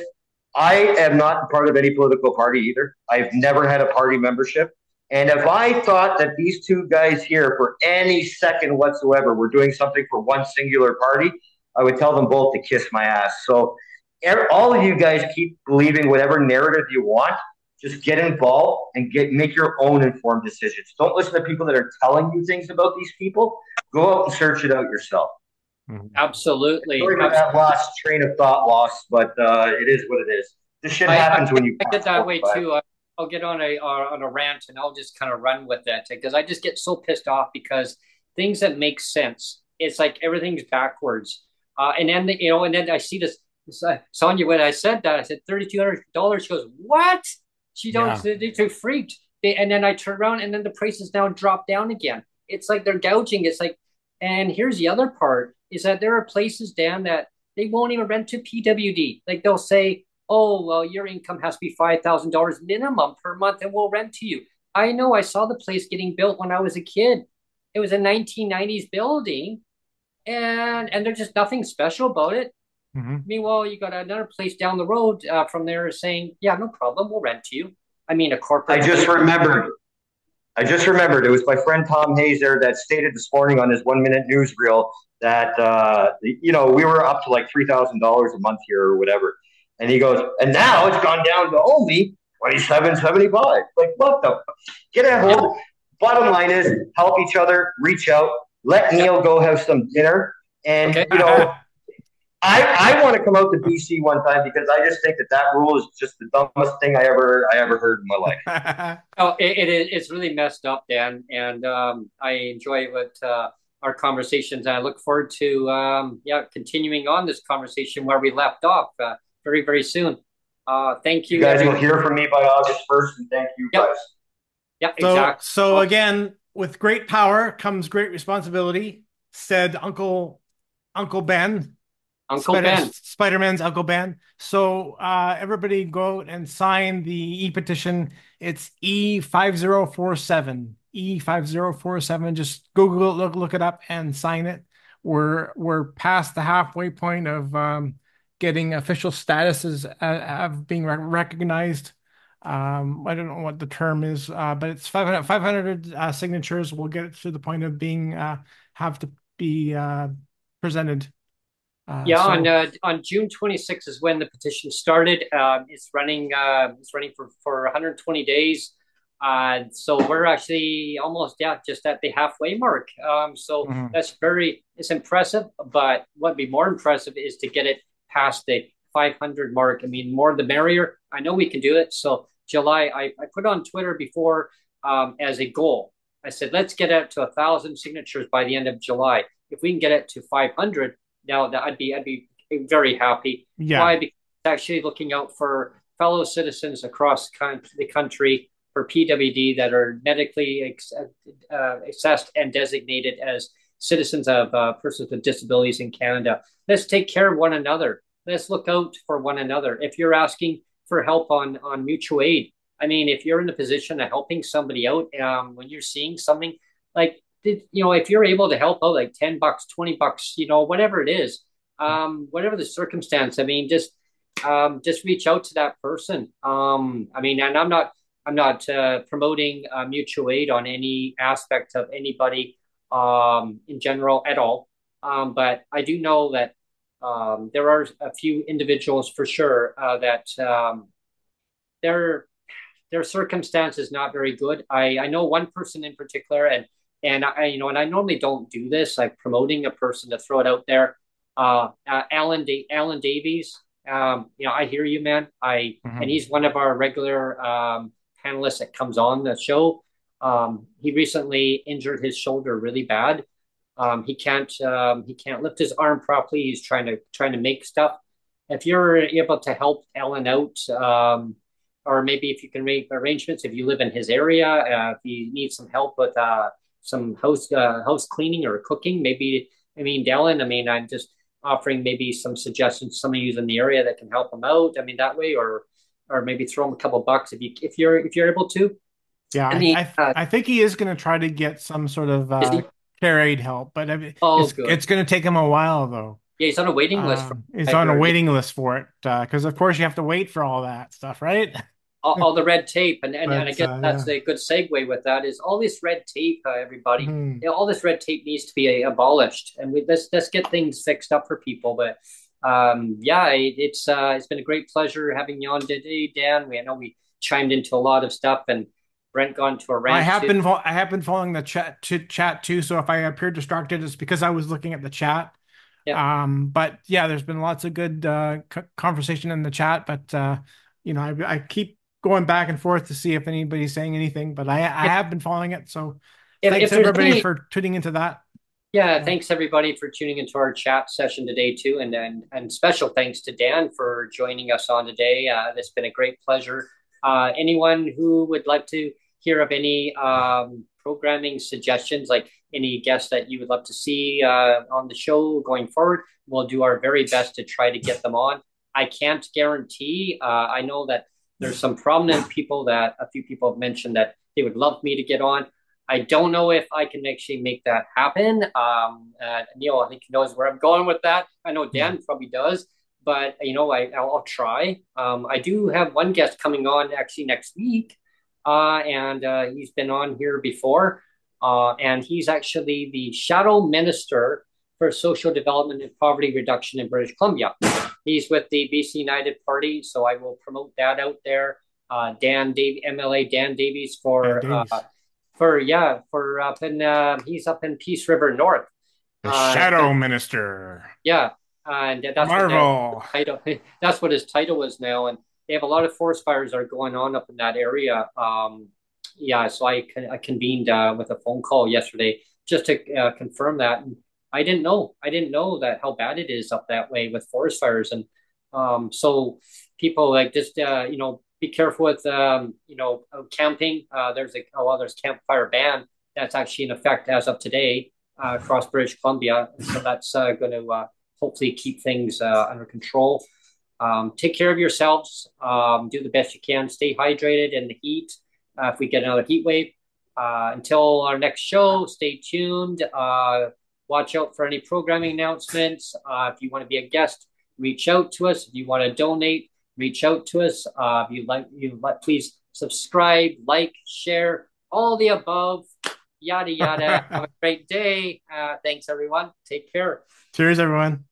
Speaker 3: I am not part of any political party either. I've never had a party membership. And if I thought that these two guys here, for any second whatsoever, were doing something for one singular party, I would tell them both to kiss my ass. So all of you guys keep believing whatever narrative you want. Just get involved and make your own informed decisions. Don't listen to people that are telling you things about these people. Go out and search it out yourself.
Speaker 1: Absolutely.
Speaker 3: Sorry for that last train of thought loss, but it is what it is. This shit happens when you.
Speaker 1: I get that way too. I'll get on a rant and I'll just kind of run with it because I just get so pissed off because things that make sense, it's like everything's backwards. And then and then I see this Sonia, when I said that, I said $3,200. She goes, "What?" She don't. They're freaked. And then I turn around and then the prices now drop down again. It's like they're gouging. It's like, and here's the other part is that there are places, Dan, that they won't even rent to PWD. Like they'll say, oh, well, your income has to be $5,000 minimum per month and we'll rent to you. I know, I saw the place getting built when I was a kid. It was a 1990s building and there's just nothing special about it. Meanwhile, you got another place down the road from there saying, yeah, no problem, we'll rent to you. I mean, a corporate.
Speaker 3: I just remembered. It was my friend Tom Hayes there that stated this morning on his 1 minute newsreel that, we were up to like $3,000 a month here or whatever. And he goes, and now it's gone down to only $2,775. Like, what the? Get a hold. Bottom line is help each other, reach out, let Neil go have some dinner. And, I want to come out to BC one time because I just think that rule is just the dumbest thing I ever heard in my life.
Speaker 1: It's really messed up, Dan, and I enjoy our conversations. And I look forward to continuing on this conversation where we left off very, very soon. Thank you.
Speaker 3: You guys will hear from me by August 1st, and thank you guys.
Speaker 1: Yeah, exactly.
Speaker 2: So again, with great power comes great responsibility, said Uncle Ben. Spider-Man's Uncle Ben. So everybody go out and sign the e-petition. It's E5047. E5047. Just Google it, look it up, and sign it. We're past the halfway point of getting official statuses of being recognized I don't know what the term is, but it's 500 signatures will get it to the point of being have to be presented.
Speaker 1: Yeah,
Speaker 2: So
Speaker 1: on June 26th is when the petition started. It's running for 120 days. So we're actually almost, yeah, just at the halfway mark. So
Speaker 2: mhm.
Speaker 1: it's impressive, but what'd be more impressive is to get it past the 500 mark. I mean, more the merrier. I know we can do it. So July, I put on Twitter before as a goal. I said, let's get out to 1,000 signatures by the end of July. If we can get it to 500, now that I'd be very happy.
Speaker 2: Yeah.
Speaker 1: Why? Because it's actually looking out for fellow citizens across the country for PWD that are medically assessed and designated as citizens of persons with disabilities in Canada. Let's take care of one another. Let's look out for one another. If you're asking for help on mutual aid, I mean, if you're in the position of helping somebody out, when you're seeing something like, if you're able to help out like $10, $20, whatever it is, whatever the circumstance, I mean, just reach out to that person. I mean, and I'm not promoting mutual aid on any aspect of anybody in general at all. But I do know that there are a few individuals for sure that their their circumstance is not very good. I know one person in particular, and I normally don't do this, like promoting a person to throw it out there. Alan Davies. I hear you, man. And
Speaker 2: Mhm.
Speaker 1: he's one of our regular panelists that comes on the show. He recently injured his shoulder really bad. He can't lift his arm properly. He's trying to make stuff. If you're able to help Alan out, or maybe if you can make arrangements, if you live in his area, if you need some help with some house cleaning or cooking, maybe. I mean, Alan. I mean, I'm just offering maybe some suggestions. Some of you in the area that can help him out. I mean, that way, or maybe throw him a couple bucks if you're able to.
Speaker 2: Yeah,
Speaker 1: I mean,
Speaker 2: I think he is going to try to get some sort of
Speaker 1: is he?
Speaker 2: care aid help, but I mean,
Speaker 1: Oh,
Speaker 2: it's
Speaker 1: good.
Speaker 2: going to take him a while though.
Speaker 1: Yeah, he's on a waiting list for.
Speaker 2: He's
Speaker 1: I
Speaker 2: on a
Speaker 1: heard.
Speaker 2: waiting list for it because of course you have to wait for all that stuff, right?
Speaker 1: All the red tape, and I
Speaker 2: But
Speaker 1: guess that's
Speaker 2: yeah.
Speaker 1: a good segue with that is all this red tape, everybody.
Speaker 2: Mhm.
Speaker 1: All this red tape needs to be abolished, and let's get things fixed up for people. But yeah, it's been a great pleasure having you on today, Dan. I know we chimed into a lot of stuff, and Brent gone to a rant too.
Speaker 2: I have been following the chat too, so if I appear distracted, it's because I was looking at the chat.
Speaker 1: Yeah.
Speaker 2: But yeah, there's been lots of good conversation in the chat, but I keep going back and forth to see if anybody's saying anything, but I
Speaker 1: If
Speaker 2: have been following it. So
Speaker 1: if
Speaker 2: thanks
Speaker 1: there's
Speaker 2: everybody
Speaker 1: any
Speaker 2: for tuning into that.
Speaker 1: Yeah,
Speaker 2: Yeah.
Speaker 1: thanks everybody for tuning into our chat session today too, and special thanks to Dan for joining us on today. It's been a great pleasure. Anyone who would like to hear of any programming suggestions, like any guests that you would love to see on the show going forward, we'll do our very best to try to get them on. I can't guarantee. I know that there's some prominent people that a few people have mentioned that they would love me to get on. I don't know if I can actually make that happen. Neil, I think he knows where I'm going with that. I know
Speaker 2: Yeah.
Speaker 1: Dan probably does, but I'll try. I do have one guest coming on actually next week, and he's been on here before, and he's actually the shadow minister for social development and poverty reduction in British Columbia. He's with the BC United Party, so I will promote that out there. MLA Dan Davies
Speaker 2: Dan Davies,
Speaker 1: for up in he's up in Peace River North.
Speaker 2: the
Speaker 1: So
Speaker 2: Shadow Minister.
Speaker 1: yeah, and that's what now
Speaker 2: Marvel.
Speaker 1: title. That's what his title is now, and they have a lot of forest fires that are going on up in that area. Yeah, so I convened with a phone call yesterday just to confirm that. And I didn't know that how bad it is up that way with forest fires, and so people like just be careful with camping. There's campfire ban that's actually in effect as of today across British Columbia, so that's going to hopefully keep things under control. Take care of yourselves. Do the best you can. Stay hydrated in the heat. If we get another heat wave, until our next show, stay tuned. Watch out for any programming announcements. If you want to be a guest, reach out to us. If you want to donate, reach out to us. Please subscribe, like, share, all the above, yada yada. Have a great day. Thanks everyone. Take care.
Speaker 2: Cheers, everyone.